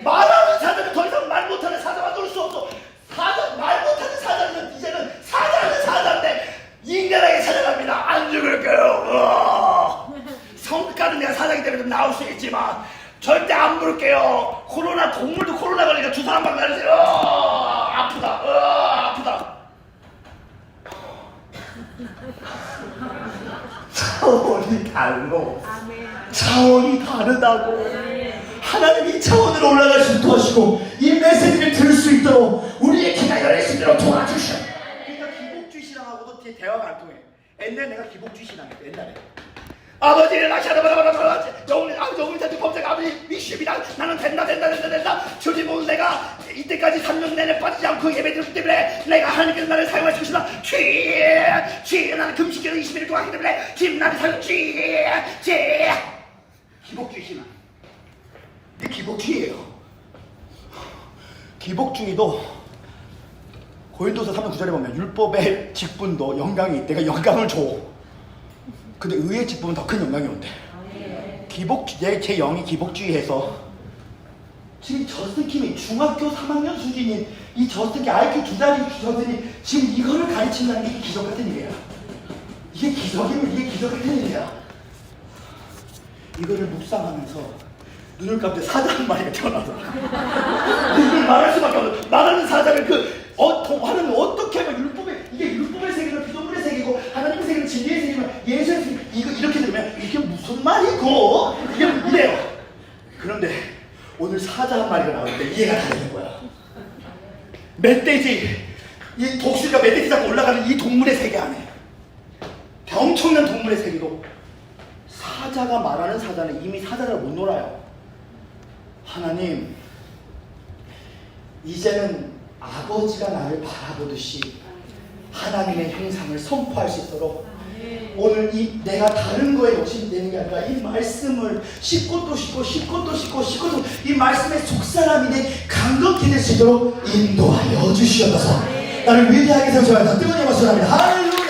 말하는 사자는 더 이상 말 못하는 사자가 놓을 수 없어. 말 못하는 사자는 이제는 사자는 사자인데 인간에게 찾아갑니다. 안 죽을 거예요. 성깔은 내가 사자이기 때문에 좀 나올 수 있지만 절대 안 물을게요. 코로나 동물도 코로나 걸리니까 주사 한 방 맞으세요. 아프다. 아프다. 차원이 달로. 차원이 다르다고. 하나님이 차원으로 올라갈 수 있도록 하시고 이 메시지를 들을 수 있도록 우리의 귀가 열릴 수 있도록 도와주셔. 그러니까 기복주의 신앙하고도 대화가 안 통해. 옛날에 내가 기복주의 신앙했대. 옛날에 아버지를 낳으셔라 영웅이 범죄가 아버지 미십이다. 나는 된다. 주님은 내가 이때까지 3년 내내 빠지지 않고 예배드렸기 때문에 내가 하나님께서 나를 사용하실 것이다. 주의 나는 금식기도 20일을 동안 하기 때문에 주님 나를 사용 주의 기복주의 신앙. 이게 기복주의예요. 기복주의도 고린도서 3장 9절에 보면 율법의 직분도 영광이 있대. 내가 영광을 줘. 근데 의의 직분은 더 큰 영광이 온대. 제 영이 기복주의해서 지금 저스틴 킴이 중학교 3학년 수준인 이 저스틴 킴 IQ 2자리 저스틴이 지금 이거를 가르친다는 게 기적 같은 일이야. 이게 기적이면 이게 기적 같은 일이야. 이거를 묵상하면서 눈을 감자 사자 한 마리가 태어나더라. 이걸 말할 수밖에 없어. 말하는 사자를 하나님 어떻게 하면 이게 율법의 세계는 피조물의 세계고 하나님의 세계는 진리의 세계면 예수의 세계 이거 이렇게 들으면 이게 무슨 말이고 이게 이래요. 그런데 오늘 사자 한 마리가 나올 때 이해가 다 되는 거야. 멧돼지 이 독수리가 멧돼지 잡고 올라가는 이 동물의 세계 안에 엄청난 동물의 세계도 사자가 말하는 사자는 이미 사자를 못 놀아요. 하나님 이제는 아버지가 나를 바라보듯이 하나님의 형상을 선포할 수 있도록 오늘 내가 다른 거에 욕심이 되는 게 아니라 이 말씀을 씹고 또 씹고 이 말씀의 속사람이 내 감격히 될 수 있도록 인도하여 주시옵소서. 나를 위대하게 세우셔서 뜨거운 박수합니다. 할렐루야.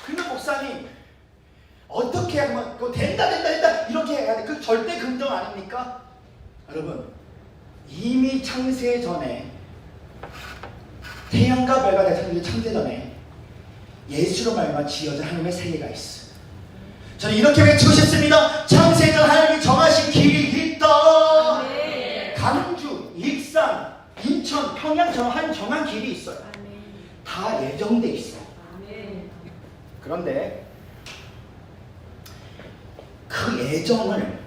근데 목사님 어떻게 하면 된다 이렇게 해야 돼. 그 절대 긍정 아닙니까? 여러분 이미 창세 전에 태양과 별과 대천지 창세 전에 예수로 말미암아 지어진 하나님의 세계가 있어. 저는 이렇게 외치고 싶습니다. 창세 전 하나님이 정하신 길이 있다. 강주, 익산, 인천, 평양처럼 한 정한 길이 있어요. 다 예정돼 있어요. 그런데 그 예정을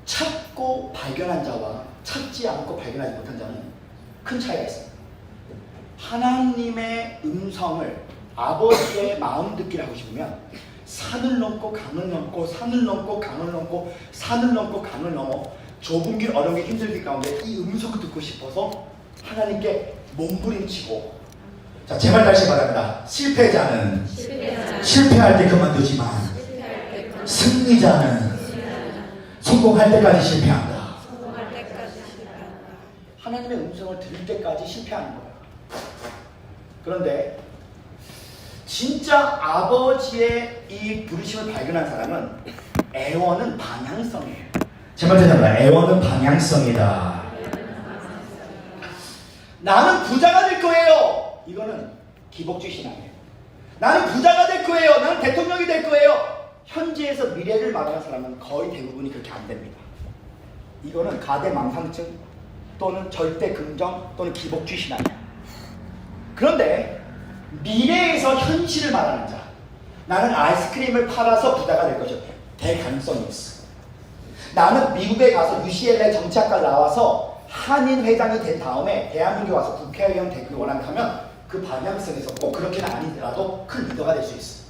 찾고 발견한 자와 찾지 않고 발견하지 못한 자는 큰 차이가 있습니다. 하나님의 음성을 아버지의 마음 듣기를 하고 싶으면 산을 넘고 강을 넘고 산을 넘고 강을 넘고 산을 넘고 강을 넘어 좁은 길 어려운 길 힘든 길 가운데 이 음성을 듣고 싶어서 하나님께 몸부림치고 자 제발 다시 말합니다. 실패자는 실패할 때 그만두지만 승리자는 성공할 때까지 실패한다. 하나님의 음성을 들을 때까지 실패하는 거예요. 그런데 진짜 아버지의 이 부르심을 발견한 사람은 애원은 방향성이에요. 제발 대답합니다. 애원은 방향성이다. 나는 부자가 될 거예요. 이거는 기복주의 신앙이에요. 나는 부자가 될 거예요. 나는 대통령이 될 거예요. 현재에서 미래를 말하는 사람은 거의 대부분이 그렇게 안 됩니다. 이거는 가대망상증 또는 절대 긍정 또는 기복주의 신앙이야. 그런데 미래에서 현실을 말하는 자, 나는 아이스크림을 팔아서 부자가 될 것이다. 될 가능성이 있어. 나는 미국에 가서 UCLA 정치학과를 나와서 한인 회장이 된 다음에 대한민국에 와서 국회의원 되길 원한다면 그 방향성에서 꼭 그렇게는 아니더라도 큰 리더가 될 수 있어.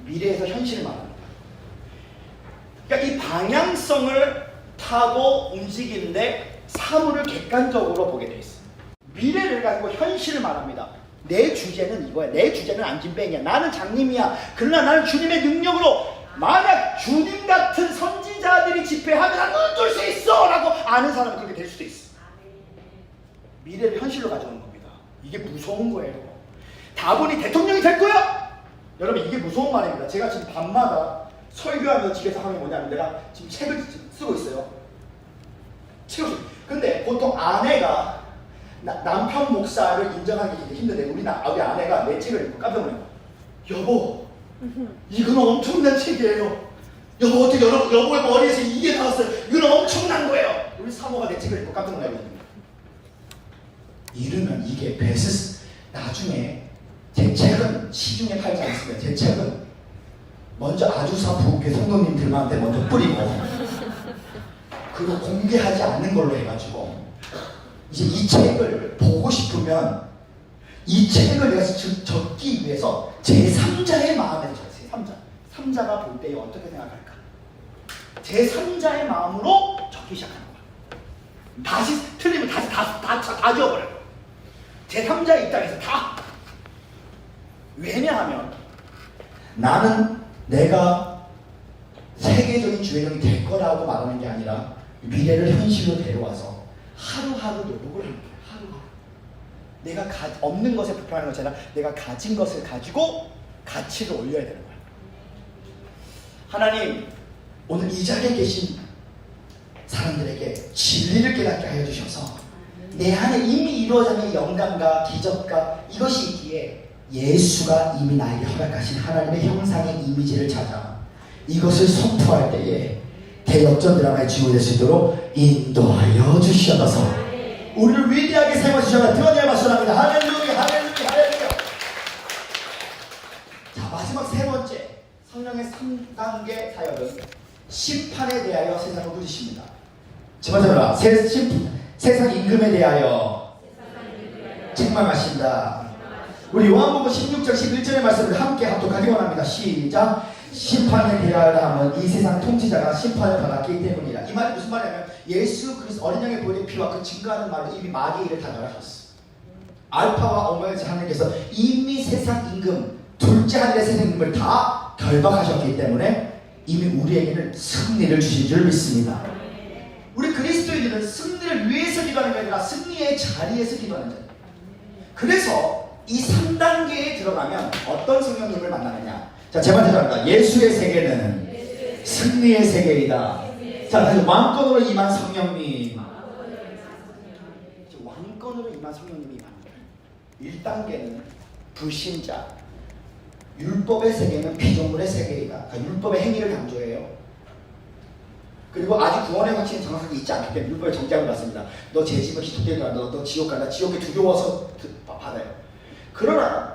미래에서 현실을 말합니다. 그러니까 이 방향성을 타고 움직이는데 사물을 객관적으로 보게 돼 있어. 미래를 가지고 현실을 말합니다. 내 주제는 이거야. 내 주제는 안진뱅이야. 나는 장님이야. 그러나 나는 주님의 능력으로 만약 주님 같은 선지자들이 집회하면 난 눈을 뜰 수 있어 라고 아는 사람은 그렇게 될 수도 있어. 미래를 현실로 가져오는 겁니다. 이게 무서운 거예요. 다분히 대통령이 될 거야. 여러분 이게 무서운 말입니다. 제가 지금 밤마다 설교하면서 집에서 하는 게 뭐냐면 내가 지금 책을 쓰고 있어요. 책을 쓰고. 근데 보통 아내가 남편 목사를 인정하기 힘든데 우리 아내가 내 책을 읽고 깜짝 놀라요. 여보, 이건 엄청난 책이에요. 여보 어떻게 여보의 머리에서 이게 나왔어요. 이건 엄청난 거예요. 우리 사모가 내 책을 읽고 깜짝 놀라거든요. 이러면 이게 나중에 제 책은 시중에 팔지 않습니다. 제 책은 먼저 아주사 부흥회 성도님들한테 먼저 뿌리고 그리고 공개하지 않는 걸로 해가지고 이제 이 책을 보고 싶으면 이 책을 내가 적기 위해서 제3자의 마음에서 적어요. 제3자가 볼 때 어떻게 생각할까? 제3자의 마음으로 적기 시작하는 거야. 다시 틀리면 다시 다 지워버려요. 제3자의 입장에서 다. 왜냐하면 나는 내가 세계적인 주인공이 될 거라고 말하는 게 아니라 미래를 현실로 데려와서 하루하루 노력을 하는 거예요. 하루하루. 내가 없는 것에 불편한 것이 아니라 내가 가진 것을 가지고 가치를 올려야 되는 거예요. 하나님, 오늘 이 자리에 계신 사람들에게 진리를 깨닫게 하여 주셔서 내 안에 이미 이루어진 영감과 기적과 이것이 있기에 예수가 이미 나에게 허락하신 하나님의 형상의 이미지를 찾아 이것을 선포할 때에 대역전 드라마의 주인공이 될 수 있도록 인도하여 주시옵소서. 우리를 위대하게 세워주셔서 드러내어 마시옵나이다. 할렐루야, 할렐루야, 할렐루야. 자, 마지막 세 번째 성령의 3단계 사역은 심판에 대하여 세상을 꾸짖습니다. 제발 세상 임금에 대하여 책망하신다. 우리 요한복음 16장 11절의 말씀을 함께 합독하기 원합니다. 시작. 심판에 대하여 함은 이 세상 통치자가 심판을 받았기 때문이다. 이 말이 무슨 말이냐면 예수 그리스도 어린 양의 보혈의 피와 그 증거하는 말로 이미 마귀의 일을 다 멸하셨어. 알파와 오메가이신 하나님께서 이미 세상 임금 둘째 하늘의 세상 임금을 다 결박하셨기 때문에 이미 우리에게는 승리를 주신 줄 믿습니다. 우리 그리스도인들은 승리를 위해서 기도하는 게 아니라 승리의 자리에서 기도하는 자예요. 그래서 이 3단계에 들어가면 어떤 성령님을 만나느냐. 자, 제발 들어갑니다. 예수의 세계는 승리의 세계이다. 자, 다시 왕권으로 임한 성령님. 왕권으로 임한 성령님이 임합니다. 1단계는 불신자. 율법의 세계는 피조물의 세계이다. 그러니까 율법의 행위를 강조해요. 그리고 아직 구원의 확신이 정확하게 있지 않기 때문에 율법의 정죄함을 받습니다. 너 제 집은 히톱되더라. 너 지옥 간다. 지옥에 두려워서 받아요. 그러나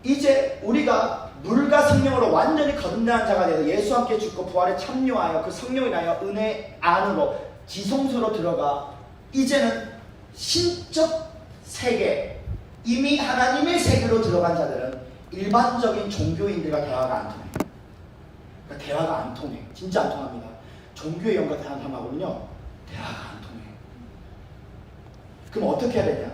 이제 우리가 물과 성령으로 완전히 거듭난 자가 되어 예수와 함께 죽고 부활에 참여하여 그 성령이 나여 은혜 안으로 지성소로 들어가 이제는 신적 세계, 이미 하나님의 세계로 들어간 자들은 일반적인 종교인들과 대화가 안 통해요. 그러니까 대화가 안 통해. 진짜 안 통합니다. 종교의 영과 대화하거든요. 대화가 안 통해. 그럼 어떻게 해야 되냐?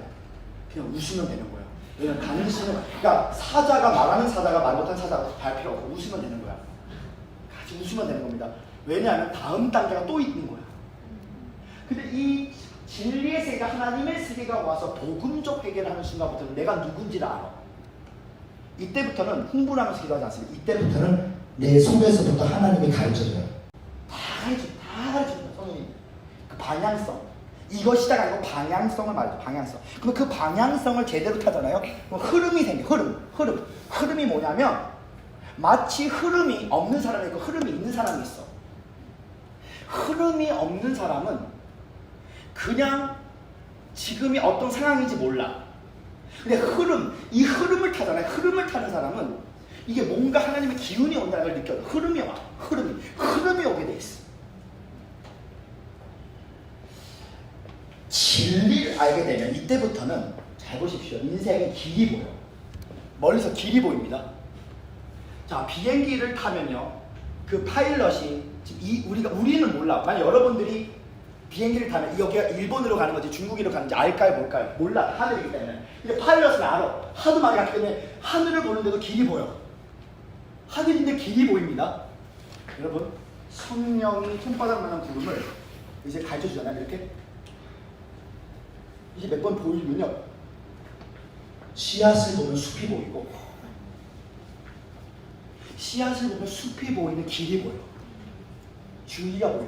그냥 웃으면 되는 거야. 왜냐면 당신은, 그러니까 사자가 말하는 사자가 말 못한 사자가 발 필요 없고 웃으면 되는 거야. 같이 웃으면 되는 겁니다. 왜냐하면 다음 단계가 또 있는 거야. 근데 이 진리의 세계가 하나님의 세계가 와서 복음적 회개를 하는 순간부터는 내가 누군지를 알아. 이때부터는 흥분하면서 기도하지 않습니다. 이때부터는 내 속에서부터 하나님이 가르쳐줘요. 다 가르쳐줘요. 성령님. 그 방향성. 이것이다가 아니고 방향성을 말해요. 방향성. 그럼 그 방향성을 제대로 타잖아요. 그럼 흐름이 생겨. 흐름. 흐름이 뭐냐면 마치 흐름이 없는 사람이 있고 흐름이 있는 사람이 있어. 흐름이 없는 사람은 그냥 지금이 어떤 상황인지 몰라. 근데 이 흐름을 타잖아요. 흐름을 타는 사람은 이게 뭔가 하나님의 기운이 온다는 걸 느껴요. 흐름이 와. 흐름이 오게 돼 있어. 진리를 알게 되면 이때부터는 잘 보십시오. 인생의 길이 보여. 멀리서 길이 보입니다. 자, 비행기를 타면요. 그 파일럿이 우리는 몰라. 만약 여러분들이 비행기를 타면 여기가 일본으로 가는 건지 중국으로 가는지 알까요? 뭘까요? 몰라. 하늘이기 때문에. 근데 파일럿은 알아. 하도 많이 갔기 때문에 하늘을 보는데도 길이 보여. 하늘인데 길이 보입니다. 여러분, 성령이 손바닥만한 구름을 이제 가르쳐 주잖아요. 이렇게. 이게 몇 번 보이면요. 씨앗을 보면 숲이 보이고, 씨앗을 보면 숲이 보이는 길이 보여. 줄기가 보여.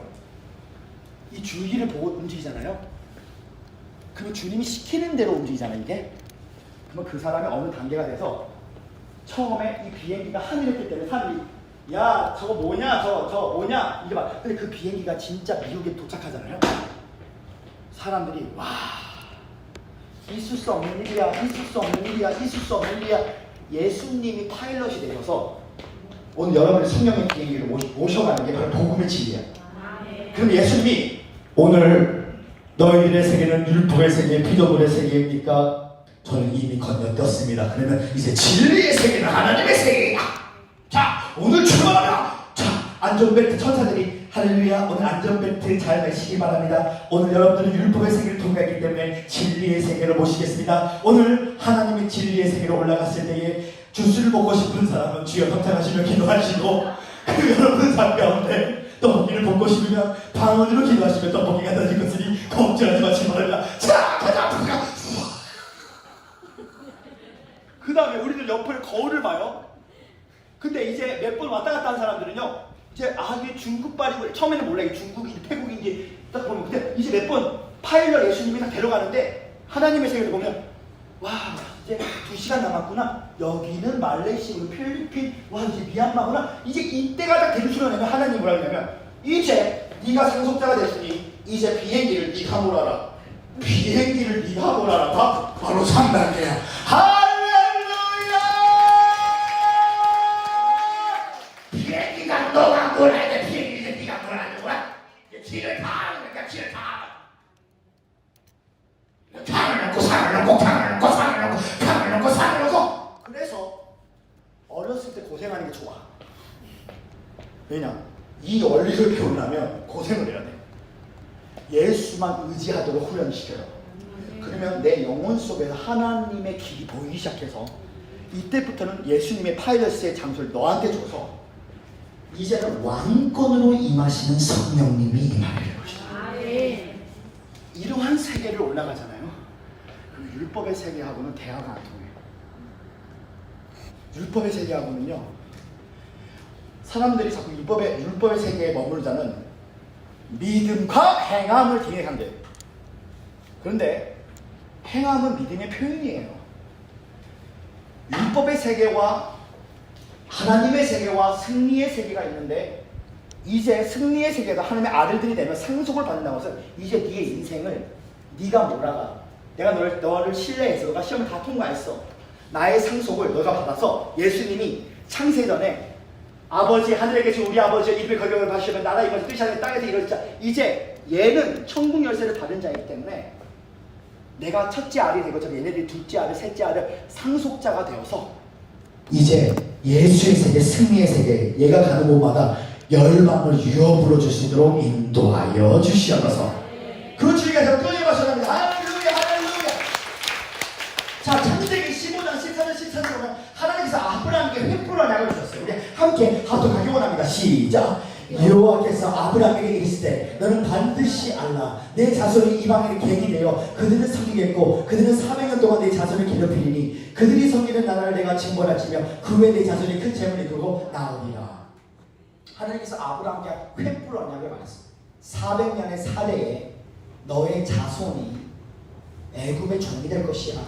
이 줄기를 보고 움직이잖아요. 그러면 주님이 시키는 대로 움직이잖아요, 이게. 그러면 그 사람이 어느 단계가 돼서 처음에 이 비행기가 하늘에 뜰 때는 사람이 야, 저거 뭐냐, 저거 뭐냐, 이게 막. 근데 그 비행기가 진짜 미국에 도착하잖아요. 사람들이 와, 있을 수 없는 일이야, 있을 수 없는 일이야, 있을 수 없는 일이야. 예수님이 파일럿이 되셔서 오늘 여러분의 성령의 비행기를 모셔가는 게 바로 복음의 진리야. 그럼 예수님이 오늘 너희들의 세계는 율법의 세계, 피조물의 세계입니까? 저는 이미 건너뛰었습니다. 그러면 이제 진리의 세계는 하나님의 세계이다. 자, 오늘 출발하라. 자, 안전벨트 천사들이 할렐루야, 오늘 안전벨트 잘 매시기 바랍니다. 오늘 여러분들은 율법의 세계를 통과했기 때문에 진리의 세계를 모시겠습니다. 오늘 하나님의 진리의 세계로 올라갔을 때에 주스를 먹고 싶은 사람은 주여 감탄하시며 기도하시고, 그리고 여러분 삶 가운데 떡볶이를 먹고 싶으면 방언으로 기도하시며 떡볶이가 터질 것이니 걱정하지 마시기 바랍니다. 자, 가자. 그 다음에 우리들 옆에 거울을 봐요. 근데 이제 몇 번 왔다 갔다 한 사람들은요, 이제 이게 중국발이고, 처음에는 몰라 이게 중국인지 태국인지 딱 보면, 근데 이제 몇 번 파일럿 예수님이 다 데려가는데 하나님의 세계를 보면 와, 이제 2시간 남았구나. 여기는 말레이시아, 필리핀, 와, 이제 미얀마구나. 이제 이때가 딱 대주수를 내면 하나님이 뭐라 그러냐면, 이제 네가 상속자가 됐으니 이제 비행기를 네가 몰아라. 비행기를 네가 몰아라. 바로 3단계야. 할렐루야! 비행기가 너가 몰아야 돼. 비행기는 네가 몰아야 거야. 길을 다 그러니까 길을 다. 탕을 넣고 상을 넣고 탕을 넣고 상을 넣고 탕을 넣고 상을 넣고. 그래서 어렸을 때 고생하는 게 좋아. 왜냐? 이 원리를 배우려면 고생을 해야 돼. 예수만 의지하도록 훈련시켜요. 그러면 내 영혼 속에서 하나님의 길이 보이기 시작해서 이때부터는 예수님의 파일럿의 장소를 너한테 줘서 이제는 왕권으로 임하시는 성령님이 임하게 될 것이다. 이러한 세계를 올라가잖아요. 그 율법의 세계하고는 대화가 안 통해요. 율법의 세계하고는요, 사람들이 자꾸 율법의 세계에 머무르자는 믿음과 행함을 빙의한대요. 그런데 행함은 믿음의 표현이에요. 율법의 세계와 하나님의 세계와 승리의 세계가 있는데, 이제 승리의 세계가 하나님의 아들들이 되면 상속을 받는다는 것은 이제 네의 인생을 네가 몰아가. 내가 너를 신뢰해서 너가 시험을 다 통과했어. 나의 상속을 너가 받아서 예수님이 창세전에 아버지 하늘에 계신 우리 아버지의 이름의 거격을 받으시면 나라 이것이 뜻이 하늘 땅에서 이룰 자. 이제 얘는 천국 열쇠를 받은 자이기 때문에 내가 첫째 알이 되고 얘네들이 둘째 알을 셋째 알을 상속자가 되어서 이제 예수의 세계, 승리의 세계, 얘가 가는 곳마다 열방을 유업으로 줄 수 있도록 인도하여 주시옵소서. 그 주의가 저 끊임없이 합니다. 할렐루야, 할렐루야. 자, 창세기 15장 14절 14절 보면 하나님께서 아브라함에게 횃불을 약을 주셨어요. 우리 함께 하도록 하기 원합니다. 시작. 여호와께서 아브라함에게 이르시되 너는 반드시 알라. 내 자손이 이방인의 갱이 되어 그들을 섬기겠고 그들은 400년 동안 내 자손을 괴롭히리니 그들이 섬기는 나라를 내가 징벌할지며 그 후에 내 자손이 큰 재물을 이루고 나오리라. 하나님께서 아브라함에게 횃불 언약을 말했습니다. 400년의 사대에 너의 자손이 애굽의 종이 될 것이야.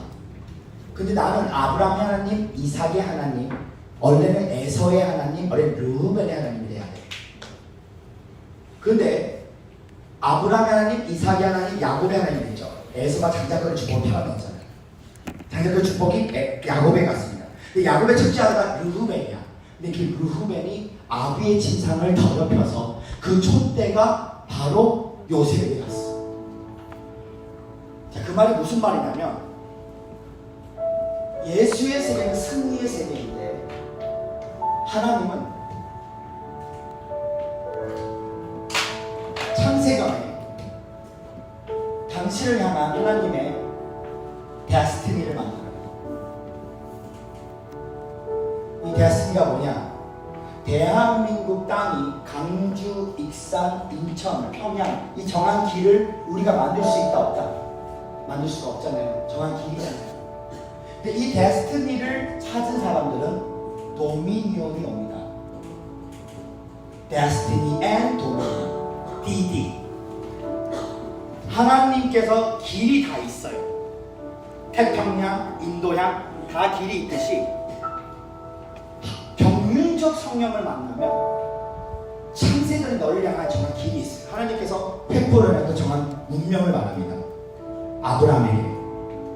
근데 나는 아브라함의 하나님, 이삭의 하나님, 원래는 에서의 하나님, 원래는 르우벤의 하나님이 돼야 돼. 근데 아브라함의 하나님, 이삭의 하나님, 야곱의 하나님이죠. 에서가 장자권을 축복을 팔아냈잖아요. 장자권 축복이 야곱에 갔습니다. 근데 야곱의 첫째 아들가 르후벤이야. 근데 그 르후벤이 아비의 진상을 더럽혀서 그 촛대가 바로 요셉에게 갔어. 자, 그 말이 무슨 말이냐면 예수의 세계는 승리의 세계인데 하나님은 창세전에 당신을 향한 하나님의 데스티니를 만들어요. 이 데스티니가 뭐냐? 대한민국 땅이 강주, 익산, 인천, 평양 이 정한 길을 우리가 만들 수 있다 없다? 만들 수가 없잖아요. 정한 길이잖아요. 근데 이 데스티니를 찾은 사람들은 도미니온이 옵니다. 데스티니 앤 도미니온 DD. 하나님께서 길이 다 있어요. 태평양, 인도양 다 길이 있듯이 경륜적 성령을 만나면 창세전에 너를 향한 정한 길이 있어요. 하나님께서 횡포를 하는 정한 운명을 말합니다. 아브라함에게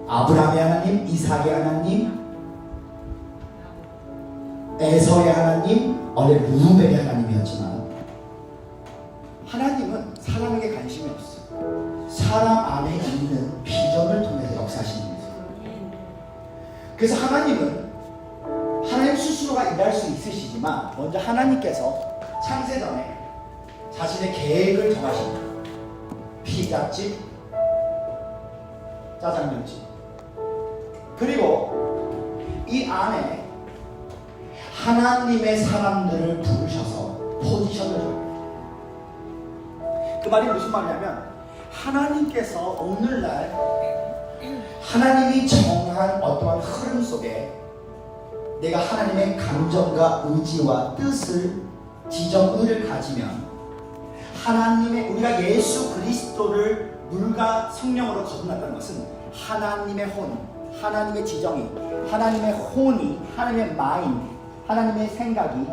아브라함의 하나님, 이삭의 하나님, 에서의 하나님, 원래 르후벤의 하나님이었지만 하나님은 사람에게 관심이 없어요. 사람 안에 있는 비전을 통해서 역사하시는 거예요. 그래서 하나님은 하나님 스스로가 일할 수 있으시지만 먼저 하나님께서 창세전에 자신의 계획을 정하십니다. 피자집, 짜장면집. 그리고 이 안에 하나님의 사람들을 부르셔서 포지션을 줘요. 그 말이 무슨 말이냐면 하나님께서 오늘날 하나님이 정한 어떠한 흐름 속에 내가 하나님의 감정과 의지와 뜻을 지정의를 가지면 하나님의 우리가 예수 그리스도를 물과 성령으로 거듭났다는 것은 하나님의 혼, 하나님의 지정이, 하나님의 혼이, 하나님의 마인드, 하나님의 생각이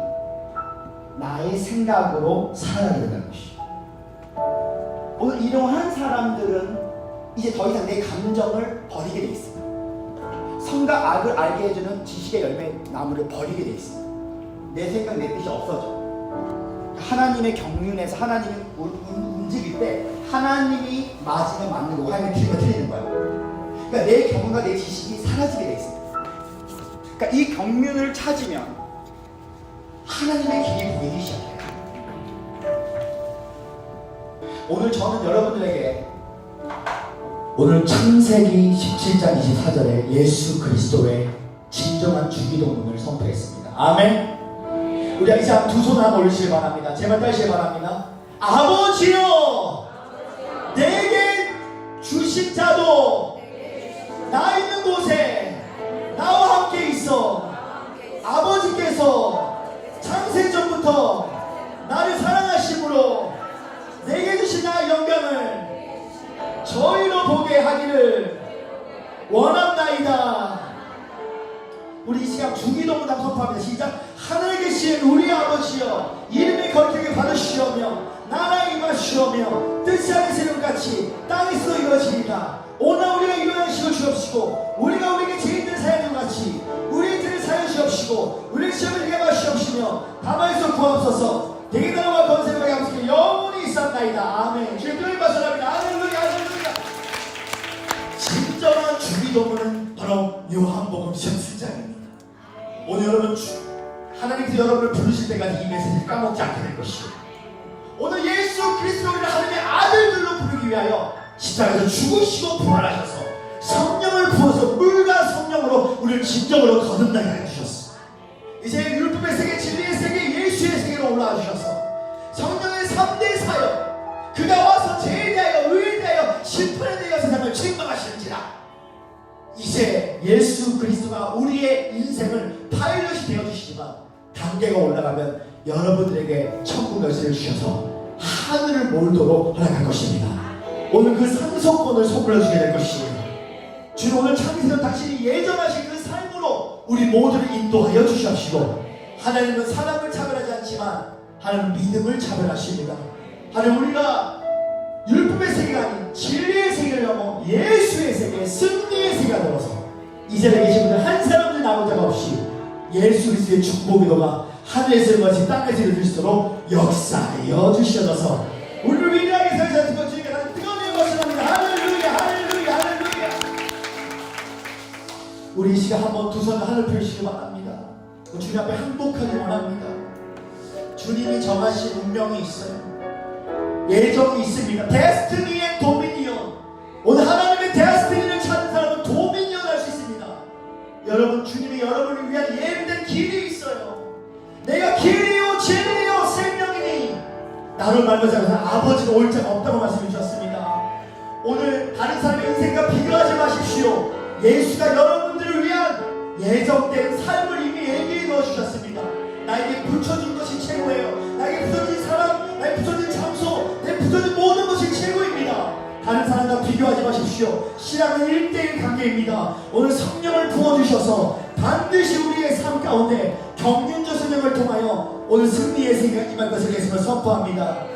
나의 생각으로 살아가게 된다는 것이죠. 오늘 이러한 사람들은 이제 더 이상 내 감정을 버리게 돼 있습니다. 선과 악을 알게 해주는 지식의 열매 나무를 버리게 돼 있습니다. 내 생각, 내 뜻이 없어져. 하나님의 경륜에서 하나님이 움직일 때 하나님이 맞으면 맞는 거고 하나님이 틀리면 틀리는 거야. 그러니까 내 경륜과 내 지식이 사라지게 돼 있습니다. 그러니까 이 경륜을 찾으면 하나님의 길이 보이기 시작해요. 오늘 저는 여러분들에게 오늘 창세기 17장 24절에 예수 그리스도의 진정한 주기도문을 선포했습니다. 아멘. 우리 이제 두 손 한번 올리시기 바랍니다. 제발 따시기 바랍니다. 아버지여, 내게 주신 자도 나 있는 곳에 나와 함께 있어. 아버지께서 창세전부터 나를 사랑하심으로 내게 주신 나의 영광을 저희로 보게 하기를 원합나이다. 우리 이 시간 주기도문 한번 선포합니다. 시작. 하늘에 계신 우리 아버지여, 이름이 거룩하게 받으시오며 나라에 임하시오며 뜻이 하늘에서 같이 땅에서 이루어지리이다. 오늘 우리가 일어나는 식을 주옵시고 우리가 우리에게 죄인들을 사하는 것 같이 우리의 죄를 사하여 주옵시고 우리의 시험을 이겨 마시옵시며 다만에서 구하옵소서. 대개 나라와 권세를 감사하게 영원히 있었나이다. 아멘. 주의 뜻을 받으랍니다. 할렐루야, 할렐루야. 진정한 주기도문은 바로 요한복음 17장입니다. 오늘 여러분 하나님께서 여러분을 부르실 때까지 이 메시지를 까먹지 않게 될 것이요. 오늘 예수 그리스도를 하나님의 아들들로 부르기 위하여 십자가에서 죽으시고 부활하셔서 성령을 부어서 물과 성령으로 우리를 진정으로 거듭나게 해주셨어. 이제 율법의 세계, 진리의 세계, 예수의 세계로 올라와 주셔서 성령의 3대 사역, 그가 와서 죄에 대하여 의에 대하여 심판에 대하여 세상을 책망하시는지라. 이제 예수 그리스도가 우리의 인생을 파일럿이 되어주시지만 단계가 올라가면 여러분들에게 천국 열쇠를 주셔서 하늘을 몰도록 허락할 것입니다. 오늘 그 상속권을 선물해 주게 될 것이에요. 주님, 오늘 창세전 당신이 예정하신 그 삶으로 우리 모두를 인도하여 주시옵시고, 하나님은 사람을 차별하지 않지만 하나님은 믿음을 차별하십니다. 하나님, 우리가 슬픔의 세계가 아닌 진리의 세계를 넘어 예수의 세계, 승리의 세계가 되어서 이 자리에 계신 분들 한 사람도 남은 자가 없이 예수 그리스도의 축복의 도가 하늘에서 이루어진 땅에서 이루어질 수 있도록 역사하여 주시옵소서. 우리를 위대하게 세우신 것 주님께 다시 뜨거운 것을 할렐루야 할렐루야 할렐루야. 우리 이 시간 한번 두 손을 하늘 펴시기 바랍니다. 주님 앞에 항복하기 원합니다. 주님이 정하신 운명이 있어요. 예정이 있습니다. 데스티니 앤 도미니언. 오늘 하나님의 데스티니를 찾는 사람은 도미니언 할 수 있습니다. 여러분, 주님이 여러분을 위한 예비된 길이 있어요. 내가 길이요 진리요 생명이니 나를 말하지 않아서 아버지가 올 자가 없다고 말씀해 주셨습니다. 오늘 다른 사람의 인생과 비교하지 마십시오. 예수가 여러분들을 위한 예정된 삶을 이미 얘기해 넣어주셨습니다. 나에게 붙여준 것이 최고예요. 나에게 붙여진 사람, 나에게 붙여진 장소, 내 붙여진 모든 것이 최고입니다. 다른 사람과 비교하지 마십시오. 신앙은 1대1 관계입니다. 오늘 성령을 부어주셔서 반드시 우리의 삶 가운데 경륜적 성령을 통하여 오늘 승리의 세계가 임할 것을 예수님을 선포합니다.